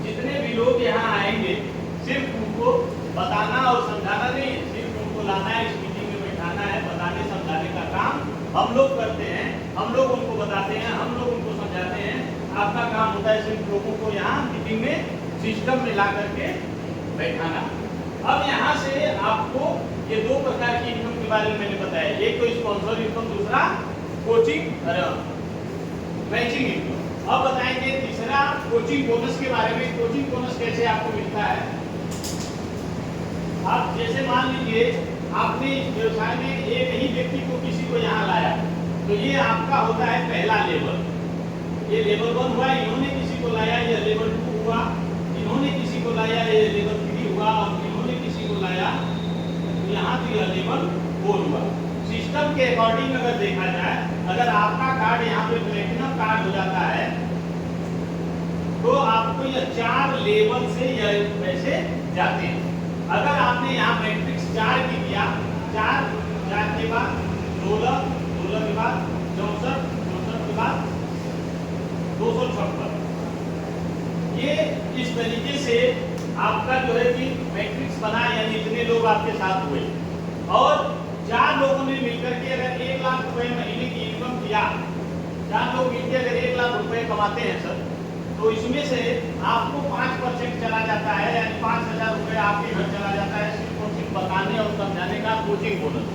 जितने भी लोग यहाँ आएंगे सिर्फ उनको बताना और समझाना नहीं, सिर्फ उनको लाना है, इस मीटिंग में बैठाना है, बताने समझाने का काम हम लोग करते हैं, हम लोग उनको बताते हैं, हम लोग उनको समझाते हैं। आपका काम होता है सिर्फ लोगों को यहाँ मीटिंग में सिस्टम में ला करके बैठाना। अब यहाँ से आपको ये दो प्रकार की इनकम के बारे में मैंने बताया, एक तो स्पॉन्सर इनकम, दूसरा कोचिंग मैचिंग इनकम। अब बताएंगे तीसरा कोचिंग बोनस के बारे में। कोचिंग बोनस कैसे आपको मिलता है? आप जैसे मान लीजिए आपने इस व्यवसाय में एक ही व्यक्ति को, किसी को यहाँ लाया, तो ये आपका होता है पहला लेवल। ये लेवल 1 हुआ, इन्होंने किसी को लाया, ये लेवल 2 हुआ, इन्होंने किसी को लाया, ये लेवल 3 हुआ, और इन्होंने किसी को लाया, तो यहाँ तो यह लेवल 4 हुआ। सिस्टम के अकॉर्डिंग अगर देखा जाए, अगर आपका कार्ड यहाँ पे प्लेटिनम कार्ड हो जाता है तो आपको यह 4 लेवल से यह पैसे जाते हैं। अगर आपने यहाँ मैट्रिक्स 4 की किया, 4 के बाद 16 के बाद 64 के बाद 256, ये इस तरीके से आपका जो है कि मैट्रिक्स बना, यानी इतने लोग आपके साथ हुए और 4 लोगों ने मिलकर के अगर 1 लाख रुपए महीने की इनकम किया, 4 लोग मिलकर अगर 1 लाख रुपए कमाते हैं सर, तो इसमें से आपको 5% चला जाता है, यानी 5,000 रुपए आपके घर चला जाता है सिर्फ और सिर्फ बताने और समझाने का कोचिंग बोनस।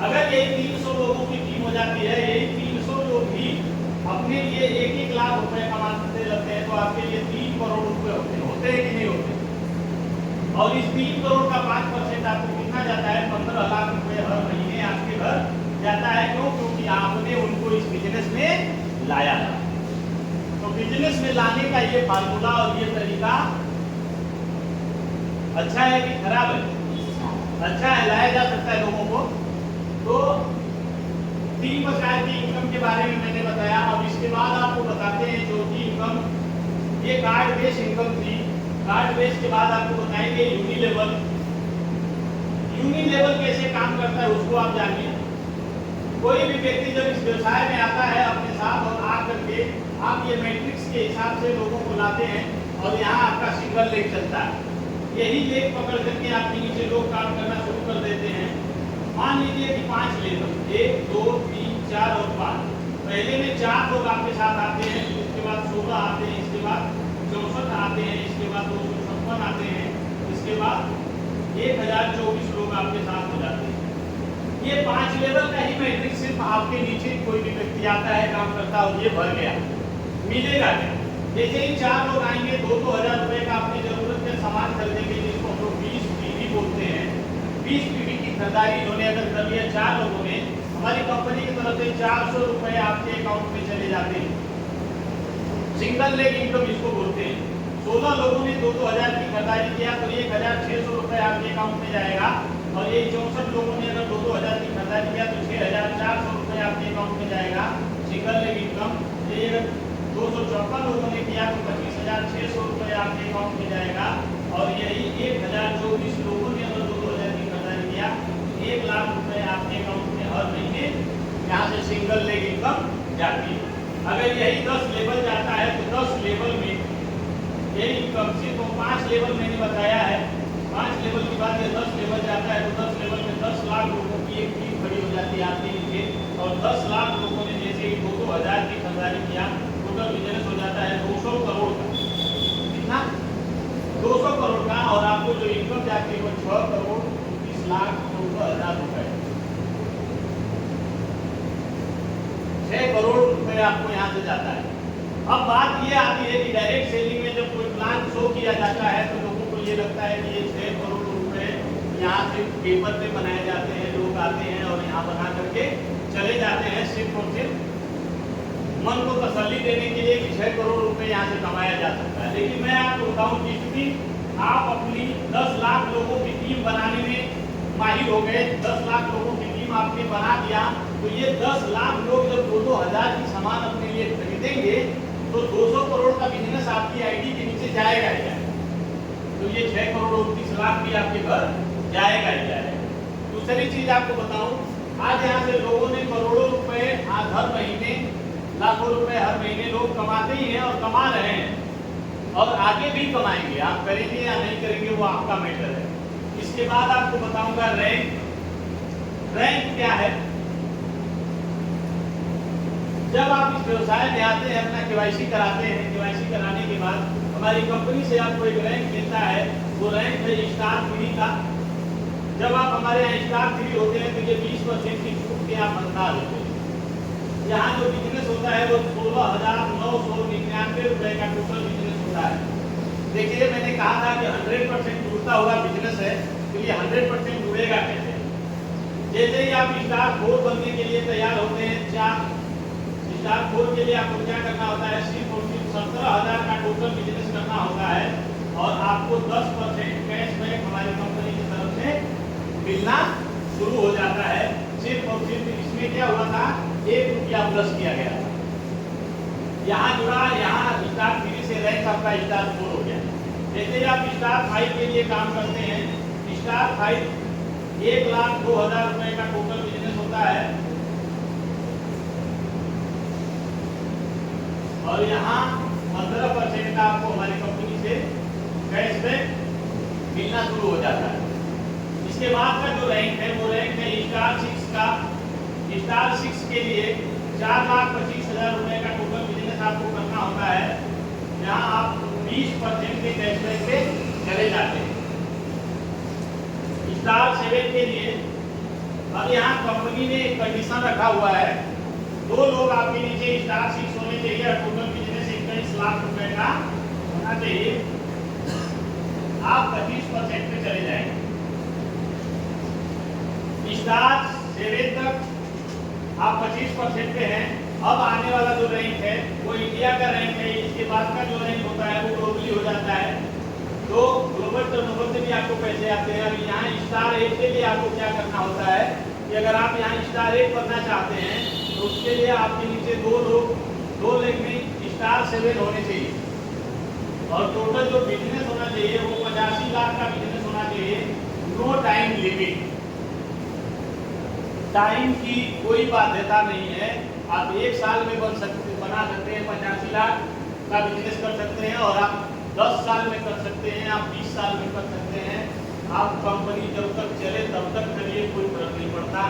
अगर यही 300 लोगों की टीम हो जाती है, यही 300 लोग भी अपने लिए 1-1 लाख रुपए कमाते लगते हैं, तो आपके लिए 3 करोड़ रुपए होते हैं कि नहीं होते? और इस 3 करोड़ का 5% आपको कितना जाता है? 15 लाख रुपए हर महीने आपके घर जाता है। क्यों? क्योंकि आपने उनको इस बिजनेस में लाया था। तो बिजनेस में लाने का ये फार्मूला और ये तरीका अच्छा है कि खराब है? अच्छा है, लाया जा सकता है लोगों को। तो 3 प्रकार की इनकम के बारे में मैंने बताया। अब इसके बाद आपको बताते हैं जो कि इनकम, ये कार्ड बेस्ड इनकम थी। कार्ड बेस्ड के बाद आपको बताएंगे यूनिलेवल। यूनिलेवल कैसे काम करता है उसको आप जानिए। कोई भी व्यक्ति जब इस व्यवसाय में आता है अपने साथ और आ करके आप ये मैट्रिक्स के हिसाब से लोगों को लाते हैं और यहाँ आपका सिंगल लेग चलता है। यही लेग पकड़ करके आपके नीचे लोग काम करना शुरू कर देते हैं। मान लीजिए कि 5 लेवल, 1, 2, 3, 4 और 5। पहले में 4 लोग आपके साथ आते हैं, इसके बाद 16 आते हैं, इसके बाद 64 आते हैं, इसके बाद 256 आते हैं, इसके बाद 1024 लोग आपके साथ हो जाते हैं। ये 5 लेवल का ही मैट्रिक्स सिर्फ आपके नीचे कोई भी व्यक्ति आता है, काम करता है और ये भर गया, मिलेगा क्या? जैसे ही 4 लोग आएंगे, 2-2 हज़ार रुपए का अपनी जरूरत के सामान खरीदेंगे, जिसको हम लोग 20 पीवी बोलते हैं। 20 पीवी की खरीदारी इन्होंने अगर कर लिया 4 लोगों ने, हमारी कंपनी की तरफ से 400 रुपए आपके अकाउंट में चले जाते हैं। सिंगल लेग इनकम इसको बोलते हैं। 16 लोगों ने 2-2 हज़ार की खरीदारी किया तो 1,600 रुपए आपके अकाउंट में जाएगा। और ये 64 लोगों ने अगर 2-2 हज़ार की खरीदारी किया तो 6,400 रुपए आपके अकाउंट में जाएगा, सिंगल लेग इनकम। ये अगर 254 लोगों ने किया तो 25,600 रुपए आपके अकाउंट में जाएगा। और यही 1,024 लोगों ने अगर 2-2 हज़ार की खरीदारी किया, 1 लाख रुपए आपके अकाउंट में हर महीने यहाँ से सिंगल लेग इनकम जाती है। अगर यही 10 लेवल जाता है तो 10 लेवल में यही इनकम सिर्फ 5 लेवल मैंने बताया है। 5 लेवल के बाद ये 10 लेवल जाता है तो 10 लेवल में 10 लाख लोगों की एक टीम खड़ी हो जाती है आपके नीचे। और 10 लाख लोगों ने जैसे ही 2-2 हज़ार की खरीदारी किया, टोटल बिजनेस हो जाता है 200 करोड़ का। कितना? 200 करोड़ का। और आपको जो इनकम जाती है वो 6 करोड़ 29 लाख 14 हज़ार रुपए, 6 करोड़ रुपए आपको यहाँ से जाता है। अब बात ये आती है कि डायरेक्ट सेलिंग में जब कोई प्लान शो किया जाता है तो लोगों को ये लगता है कि ये 6 करोड़ रुपए यहाँ से पेपर पे बनाए जाते हैं, लोग आते हैं और यहाँ बना करके चले जाते हैं, सिर्फ और सिर्फ मन को तसल्ली देने के लिए कि 6 करोड़ रुपए यहाँ से कमाया जा सकता है। लेकिन मैं आपको बताऊं कि यदि आप अपनी 10 लाख लोगों की टीम बनाने में माहिर हो गए, 10 लाख लोगों की टीम आप आपने बना दिया, तो ये 10 लाख लोग जब 2-2 हजार की सामान अपने लिए खरीदेंगे तो 200 करोड़ का बिजनेस आपकी आईडी के नीचे जाएगा ही जाएगा। तो ये 6 करोड़ 29 लाख भी आपके घर जाएगा ही जाएगा। दूसरी चीज आपको बताऊं, आज यहाँ से लोगों ने करोड़ों रुपए आज हर महीने, लाखों रुपए हर महीने लोग कमाते ही हैं और कमा रहे हैं और आगे भी कमाएंगे। आप करेंगे या नहीं करेंगे वो आपका मैटर है। इसके बाद आपको बताऊंगा रैंक। रैंक क्या है? जब आप इस व्यवसाय में आते हैं, अपना केवाईसी कराते हैं, केवाईसी कराने के बाद हमारी कंपनी से आपको एक रैंक मिलता है, वो रैंक है स्टार 3 का। जब आप हमारे यहाँ स्टार 3 होते हैं तो ये 20% की छूट के आप हकदार होते हैं। यहाँ जो बिजनेस होता है वो 16,999 रुपए का टोटल बिजनेस होता है। देखिए, मैंने कहा था कि 100% जुड़ता हुआ बिजनेस है, तो ये 100% जुड़ेगा कैसे? जैसे ही आप स्टार 4 बनने के लिए तैयार होते हैं, स्टार 4 के लिए आपको क्या करना होता है? सिर्फ और सिर्फ 17,000 का टोटल बिजनेस करना होता है और आपको 10% कैशबैक हमारी कंपनी की तरफ से मिलना शुरू हो जाता है। सिर्फ और सिर्फ इसमें क्या हुआ था, 1 रुपया प्लस किया गया था। यहाँ जुड़ा, यहाँ स्टार 3 से रैंक आपका स्टार 4 हो गया। जैसे ही आप स्टार 5 के लिए काम करते हैं, स्टार 5 1,02,000 रुपए का टोटल बिजनेस होता है और यहाँ 15% का आपको हमारी कंपनी से कैशबैक मिलना शुरू हो जाता है। इसके बाद का जो रैंक है वो रैंक है स्टार 6 का। स्टार 6 के लिए 4,25,000 रुपए का टोटल बिजनेस आपको करना होता है। यहाँ आप 20% के कैशबैक पे चले जाते हैं। स्टार 7 के लिए अब यहाँ कंपनी ने एक कंडीशन रखा हुआ है, 2 लोग आपके नीचे स्टार 6 होने चाहिए और टोटल बिजनेस 21 लाख रुपए का होना चाहिए। आप 25% पे चले जाएंगे। स्टार 7 तक आप 25% पे हैं। अब आने वाला जो रैंक है वो इंडिया का रैंक है। इसके बाद का जो रैंक होता है वो ग्लोबली हो जाता है। तो ग्लोबल टर्नओवर से भी आपको पैसे आते हैं। अब यहाँ स्टार 1 के लिए आपको क्या करना होता है कि अगर आप यहाँ स्टार 1 बनना चाहते हैं तो उसके लिए आपके नीचे 2 लोग, 2 लेग में स्टार 7 होने चाहिए और टोटल जो बिजनेस होना चाहिए वो 85 लाख का बिजनेस होना चाहिए। नो टाइम लिमिट, टाइम की कोई बाध्यता नहीं है। आप 1 साल में बना सकते हैं 85 लाख का बिजनेस कर सकते हैं और आप 10 साल में कर सकते हैं, आप 20 साल में कर सकते हैं। आप कंपनी जब तक चले तब तक करिए, कोई फर्क नहीं पड़ता।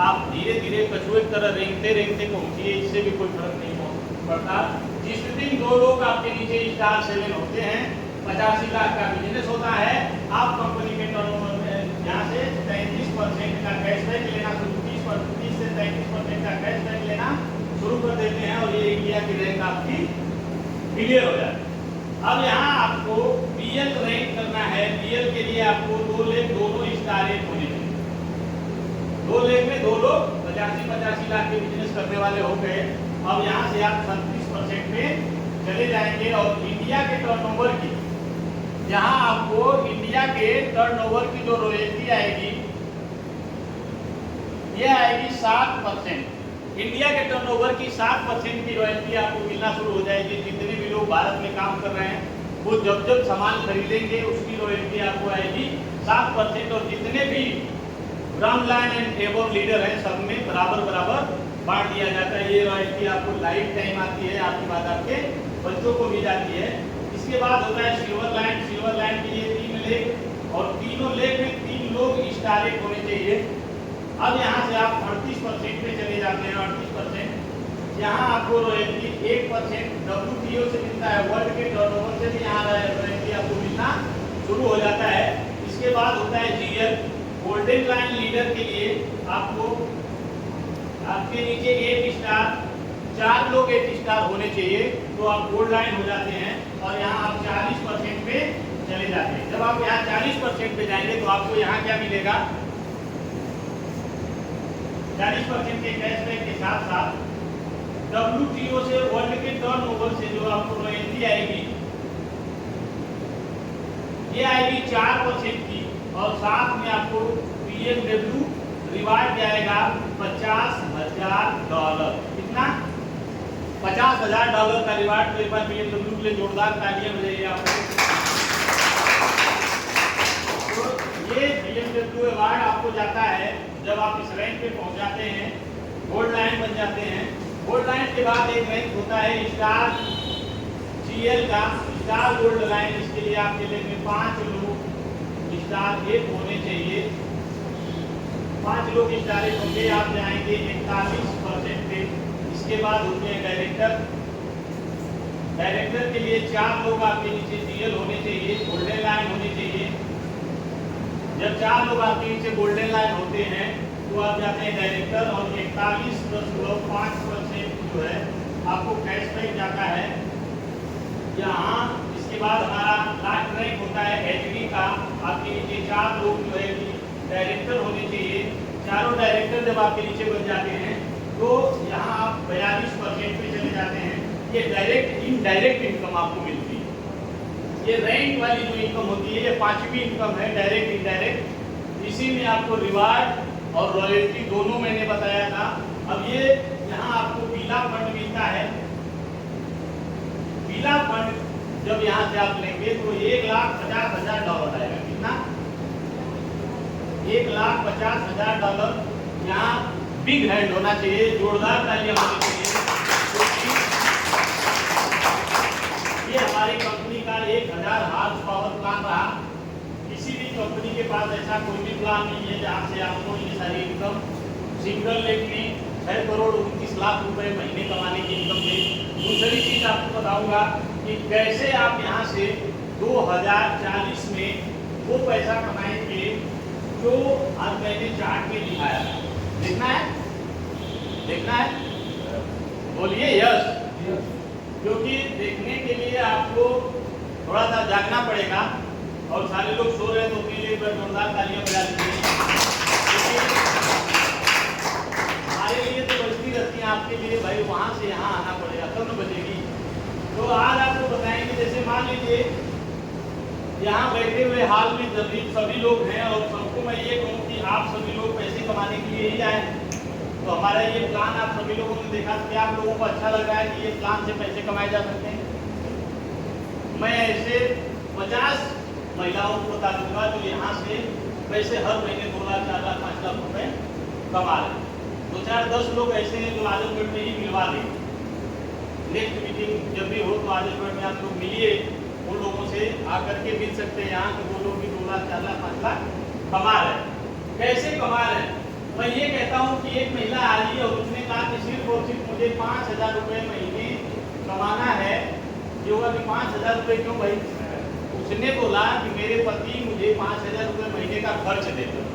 आप धीरे धीरे कछुए की तरह रेंगते रेंगते पहुंचिए, इससे भी कोई फर्क नहीं पड़ता। जिस दिन 2 लोग आपके नीचे स्टार 7 होते हैं, 85 लाख का बिजनेस होता है, आप कंपनी के टर्नओवर में यहाँ से 33% का कैशबैक लेना शुरू, 30 से 33% का कैशबैक लेना शुरू कर देते हैं और ये इंडिया की रैंक आपकी क्लियर हो जाती है। अब यहाँ आपको बीएल रैंक करना है। बीएल के लिए आपको 2 लेग दोनों स्टार 1 होने चाहिए। 2 लेग में 2 लोग 85 लाख के बिजनेस करने वाले हो गए। अब यहाँ से आप 36% पे चले जाएंगे और इंडिया के टर्नओवर की, यहाँ आपको इंडिया के टर्नओवर की जो रॉयल्टी आएगी ये आएगी 7%। इंडिया के टर्नओवर की 7% की रॉयल्टी आपको मिलना शुरू हो जाएगी। जितने भी लोग भारत में काम कर रहे हैं वो जब सामान खरीदेंगे उसकी रॉयल्टी आपको आएगी 7% और जितने भी ground line and above leader हैं सब में बराबर बांट दिया जाता है। ये रॉयल्टी आपको लाइफ टाइम आती है, आपकी बात आपके बच्चों को भी जाती है। इसके बाद होता है सिल्वर लाइन। सिल्वर लाइन के लिए 3 लेग और तीनों लेग में 3 लोग स्टार 1 होने चाहिए। अब यहाँ से आप 38% पे चले जाते हैं। 38% यहाँ आपको रॉयल्टी 1% WTO से मिलता है, वर्ल्ड के टर्नओवर से भी यहाँ रॉयल्टी आपको मिलना शुरू हो जाता है। इसके बाद होता है GL, गोल्डन लाइन लीडर के लिए आपको आपके नीचे 8 स्टार, 4 लोग 8 स्टार होने चाहिए तो आप गोल्ड लाइन हो जाते हैं और यहाँ आप 40% पे चले जाते हैं। जब आप यहाँ 40% पे जाएंगे तो आपको यहाँ क्या मिलेगा, 40% के कैशबैक के साथ साथ WTO से वर्ल्ड के टर्नओवर से जो आपको रॉयल्टी आएगी ये आएगी 4% की और साथ में आपको BMW रिवार्ड जाएगा $50,000 का रिवार्ड। तो एक बार BMW के लिए जोरदार तालियां बजाइए आपको। तो ये BMW अवार्ड आपको जाता है जब आप इस रैंक पे पहुंच जाते हैं, गोल्ड लाइन बन जाते हैं। गोल्ड लाइन के बाद एक रैंक होता है स्टार GL का, स्टार गोल्ड लाइन। इसके लिए आपके लिए 5 लोग स्टार 1 होने चाहिए। 5 लोग स्टार 1 होंगे, आप जाएंगे 41% पे। इसके बाद होते हैं डायरेक्टर। डायरेक्टर के लिए 4 लोग आपके नीचे GL होने चाहिए, गोल्डन लाइन होने चाहिए। जब 4 लोग आपके नीचे गोल्डन लाइन होते हैं तो आप जाते हैं डायरेक्टर, और 41.5% जो है आपको कैशबैक जाता है यहाँ। इसके बाद हमारा लास्ट रैंक होता है HD का। आपके नीचे 4 लोग जो है कि डायरेक्टर होने चाहिए। चारों डायरेक्टर जब आपके नीचे बन जाते हैं तो यहाँ आप 42% पे चले जाते हैं। ये डायरेक्ट इनडायरेक्ट इनकम आपको मिलती है। ये रैंक वाली जो इनकम होती है, ये 5वीं इनकम है, डायरेक्ट इनडायरेक्ट। इसी में आपको रिवार्ड और रॉयल्टी दोनों मैंने बताया था। अब ये यहाँ आपको पीला फंड मिलता है। पीला फंड जब यहाँ से आप लेंगे तो $1,50,000 आएगा। कितना? $1,50,000। यहाँ बिग हैंड होना चाहिए, जोरदार तालियां होनी चाहिए। ये हमारी कंपनी का 1000 हॉर्स पावर प्लान रहा। किसी भी कंपनी के पास ऐसा कोई भी प्लान नहीं है जहाँ से आपको ये सारी इनकम सिंगल लेग में 6,29,00,000 रुपए महीने कमाने की इनकम मिली। दूसरी चीज आपको बताऊंगा कि कैसे आप यहाँ से 2040 में वो पैसा कमाएंगे जो आज मैंने चार्ट में दिखाया था। देखना है? देखना है? बोलिए यस। क्योंकि देखने के लिए आपको थोड़ा सा जागना पड़ेगा, और सारे लोग सो रहे हैं तो उनके लिए जोरदार तालियां बजा दीजिए। हमारे लिए तो बजती रहती है, आपके लिए भाई वहाँ से यहाँ आना पड़ेगा तब न बजेगी। तो आज आपको बताएंगे, जैसे मान लीजिए यहाँ बैठे हुए हाल में सभी लोग हैं, और सबको मैं ये कहूँ कि आप सभी लोग पैसे कमाने के लिए ही आए। तो हमारा ये प्लान आप सभी लोगों ने देखा, क्या आप लोगों को अच्छा लग रहा है कि ये प्लान से पैसे कमाए जा सकते हैं? मैं ऐसे 50 महिलाओं को बता दूंगा जो यहाँ से पैसे हर महीने 2 लाख 4 लाख 5 लाख रुपए कमा रहे हैं। 2 4 10 लोग ऐसे हैं जो आजमगढ़ में ही मिलवा देंगे। नेक्स्ट मीटिंग जब भी हो तो आजमगढ़ में आप लोग मिलिए, उन लोगों से आकर के मिल सकते हैं यहाँ। तो वो लोग भी 2 लाख 4 लाख 5 लाख कमा रहे हैं। कैसे कमा रहे हैं? मैं ये कहता हूँ कि एक महिला आई और उसने कहा कि सिर्फ और सिर्फ मुझे 5,000 रुपये महीने कमाना है। ये होगा कि 5,000 रुपये क्यों भाई? उसने बोला कि मेरे पति मुझे 5,000 रुपये महीने का खर्च देते हैं,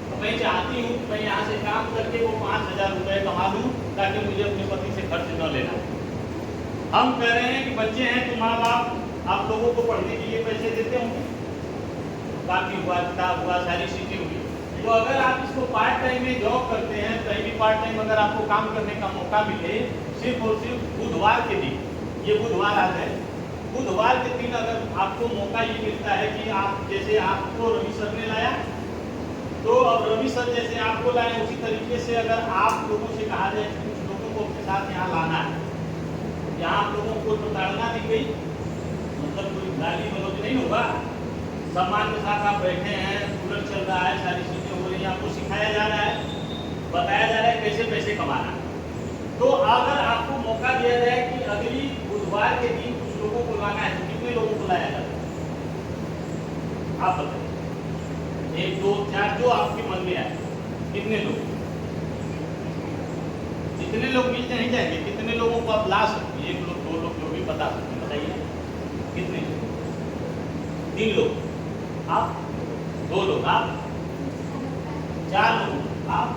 तो मैं चाहती हूँ कि मैं यहाँ से काम करके वो 5,000 रुपये कमा लूँ ताकि मुझे अपने पति से खर्च न लेना। हम कह रहे हैं कि बच्चे हैं तो माँ बाप आप लोगों को पढ़ने के लिए पैसे देते होंगे, बाकी हुआ किताब हुआ सारी चीजें हुई। तो अगर आप इसको पार्ट टाइम में जॉब करते हैं, कहीं भी पार्ट टाइम अगर आपको काम करने का मौका मिले, सिर्फ और सिर्फ बुधवार के दिन, ये बुधवार आ जाए, बुधवार के दिन अगर आपको मौका ये मिलता है कि आप जैसे आपको रवि सर ने लाया, तो अब रवि सर जैसे आपको लाए उसी तरीके से अगर आप लोगों से कहा जाए कि कुछ लोगों को अपने साथ यहाँ लाना है, यहाँ आप लोगों को प्रताड़ना दी गई, मतलब कोई गाली गलौज नहीं होगा, सम्मान के साथ आप बैठे हैं, कूलर चल रहा है, सारी चीजें हो रही हैं, आपको सिखाया जा रहा है, बताया जा रहा है कैसे पैसे कमाना। तो अगर आपको मौका दिया जाए कि अगली बुधवार के दिन कुछ लोगों को लाना है, तो कितने लोगों को लाया जाता है? आप बताइए, 1 2 4 जो आपके मन में आए, कितने लोग? जितने लोग मिल नहीं जाएंगे, कितने लोगों को आप ला सकते हैं? 1 लोग 2 लोग जो भी बता सकते हैं, बताइए कितने? 3 लोग आप, 2 लोग आप, 4 लोग आप,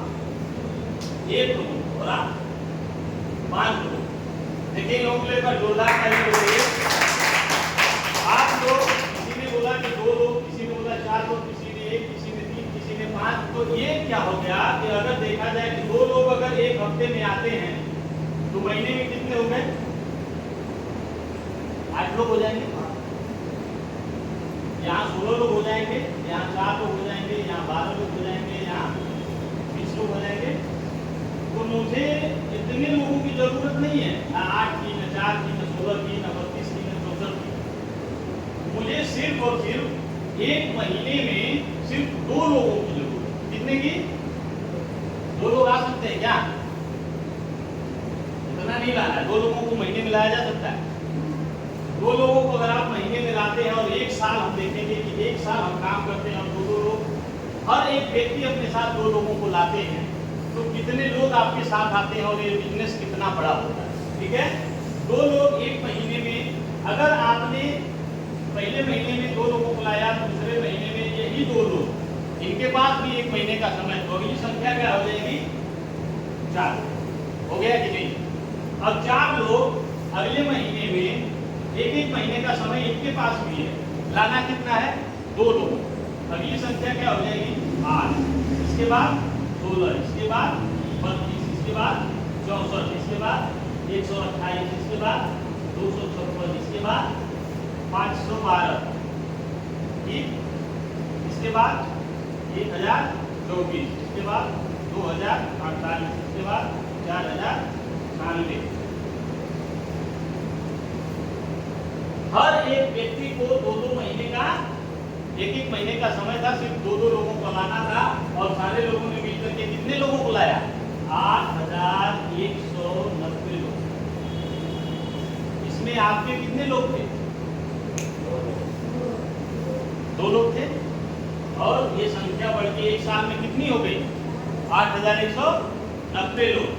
1 लोग और आप, 5 लोग। देखिए लोगों के लिए जोरदार ताली हो रही है। आप लोग, किसी ने बोला कि 2 लोग, किसी ने बोला 4 लोग, किसी ने 1, किसी ने 3, किसी ने 5। तो ये क्या हो गया कि अगर देखा जाए कि 2 लोग अगर 1 हफ्ते में आते हैं तो महीने में कितने हो गए? 8 लोग हो जाएंगे। यहाँ 16 लोग हो जाएंगे, यहाँ 4 लोग हो जाएंगे, यहाँ 12 लोग हो जाएंगे, यहाँ 20 लोग हो जाएंगे। तो मुझे इतने लोगों की जरूरत नहीं है, 8 की 4 की, न 16 की, न 32 की, न 64 की। मुझे सिर्फ और सिर्फ एक महीने में सिर्फ 2 लोगों की जरूरत है। कितने की? 2 लोग आ सकते हैं क्या? इतना नहीं लाना है, 2 लोगों को महीने में लाया जा सकता है। 2 लोगों को अगर आप महीने में लाते हैं और 1 साल हम देखेंगे कि 1 साल हम काम करते हैं और 2 लोग, हर एक व्यक्ति अपने साथ 2 लोगों को लाते हैं, तो कितने लोग आपके साथ आते हैं और ये बिजनेस कितना बड़ा होता है। ठीक है, 2 लोग एक महीने में, अगर आपने पहले महीने में 2 लोगों को लाया, दूसरे महीने में यही 2 लोग, इनके पास भी 1 महीने का समय, तो अगली संख्या क्या हो जाएगी? 4। हो गया कि नहीं? अब 4 लोग अगले महीने में, एक महीने का समय इनके पास भी है, लाना कितना है? 2 लोग। अगली संख्या क्या हो जाएगी? 8। इसके बाद 16, इसके बाद 32, इसके बाद 64, इसके बाद 128, इसके बाद 256, इसके बाद 512, ठीक, इसके बाद 1024, इसके बाद 2048, इसके बाद 4098। हर एक व्यक्ति को 2-2 महीने का, 1-1 महीने का समय था, सिर्फ 2-2 लोगों को लाना था, और सारे लोगों ने मिलकर के कितने लोगों को लाया? 8190 लोग। इसमें आपके कितने लोग थे? 2 लोग थे, और ये संख्या बढ़ के 1 साल में कितनी हो गई? 8190 लोग।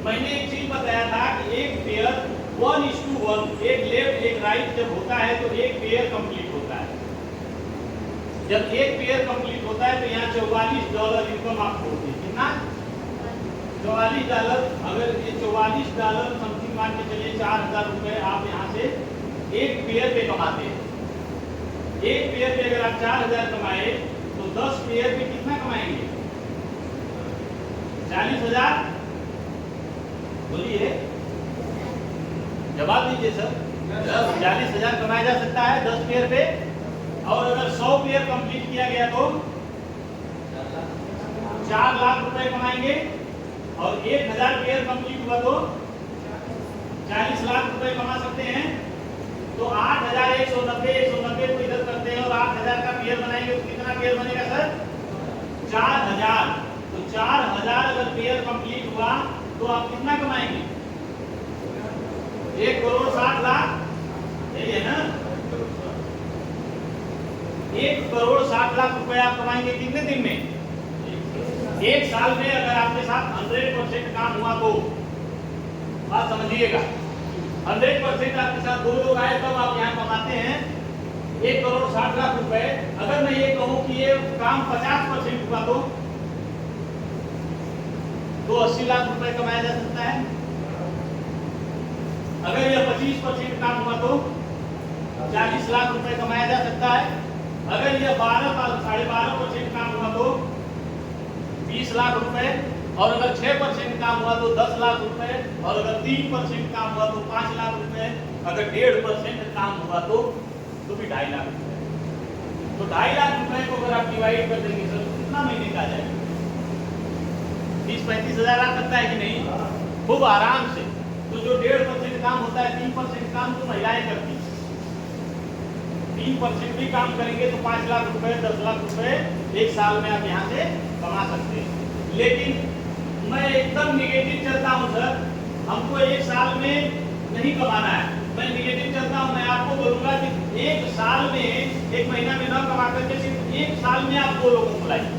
मैंने एक चीज बताया था कि एक पेयर 1:1, एक लेफ्ट एक राइट जब होता है तो एक पेयर कंप्लीट होता है। जब एक पेयर कंप्लीट होता है तो यहाँ $44 इनकम आपको होती है। कितना? $44। अगर ये $44 समथिंग मान के चलिए 4000 रुपए आप यहाँ से एक पेयर पे कमाते हैं। एक पेयर पे अगर आप 4000 कमाए तो 10 पेयर पे कितना कमाएंगे? 40,000। बोलिए, जवाब दीजिए सर। 40,000 कमाया जा सकता है 10 पेयर पे, और अगर 100 पेयर कंप्लीट किया गया तो 4 लाख रुपए कमाएंगे, और 1000 पेयर कंप्लीट हुआ तो 40 लाख रुपए कमा सकते हैं। तो 8190 को इधर करते हैं और 8000 का पेयर बनाएंगे तो कितना पेयर बनेगा सर? 4000। तो 4000 अगर पेयर कंप्लीट हुआ तो आप कितना कमाएंगे? 1,60,00,000। यही है ना? 1,60,00,000 रुपए आप कमाएंगे कितने दिन में? 1 साल में। अगर आपके साथ 100% काम हुआ तो बात समझिएगा, 100% आपके साथ 2 लोग आए तब आप यहाँ कमाते हैं 1,60,00,000 रुपए। अगर मैं ये कहूँ कि ये काम 50% हुआ तो 80 लाख रुपए कमाया जा सकता है। अगर यह 25% काम हुआ तो 40 लाख रुपए कमाया जा सकता है। अगर यह 12.5% काम हुआ तो 20 लाख रुपए, और अगर 6% काम हुआ तो 10 लाख रुपए, और अगर 3% काम हुआ तो 5 लाख रुपए, अगर 1.5% काम हुआ तो भी 2.5 लाख रुपए। तो 2.5 लाख रुपए को अगर आप डिवाइड कर देंगे सर तो कितना महीने का आ जाएगा? 30-35 हजार आ सकता है कि नहीं? खूब आराम से। तो जो 1.5% काम होता है, 3% काम तो महिलाएं करती हैं। 3% भी काम करेंगे तो 5 लाख रुपए, 10 लाख रुपए 1 साल में आप यहाँ से कमा सकते हैं। लेकिन मैं एकदम निगेटिव चलता हूँ सर, हमको 1 साल में नहीं कमाना है। मैं निगेटिव चलता हूँ। मैं आपको बोलूंगा कि 1 साल में, 1 महीना में न कमा करके सिर्फ 1 साल में आप 2 लोगों को लाइए।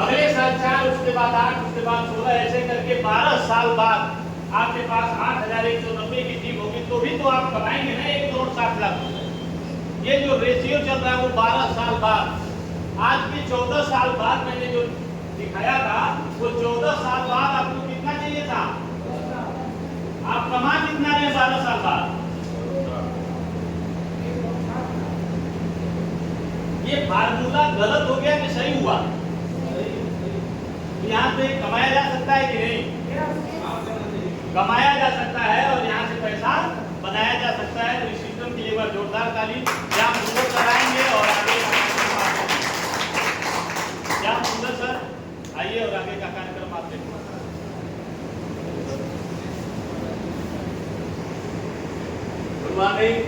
अगले साल 4, उसके बाद 8, उसके बाद 16, ऐसे करके 12 साल बाद आपके पास 8190 की टीम होगी, तो भी तो आप कमाएंगे ना 1,60,00,000 रुपए। ये जो रेशियो चल रहा है वो 12 साल बाद। आज के 14 साल बाद मैंने जो दिखाया था वो 14 साल बाद आपको कितना चाहिए था? आप कमा कितना रहे 12 साल बाद? ये फार्मूला गलत हो गया कि सही हुआ? यहाँ पे कमाया जा सकता है कि नहीं? कमाया जा सकता है, और यहाँ से पैसा बनाया जा सकता है। तो इस सिस्टम के लिए जोरदार ताली यहाँ सुंदर कराएंगे। और आगे यहाँ सुंदर सर आइए और आगे का कार्यक्रम आप देखो। नहीं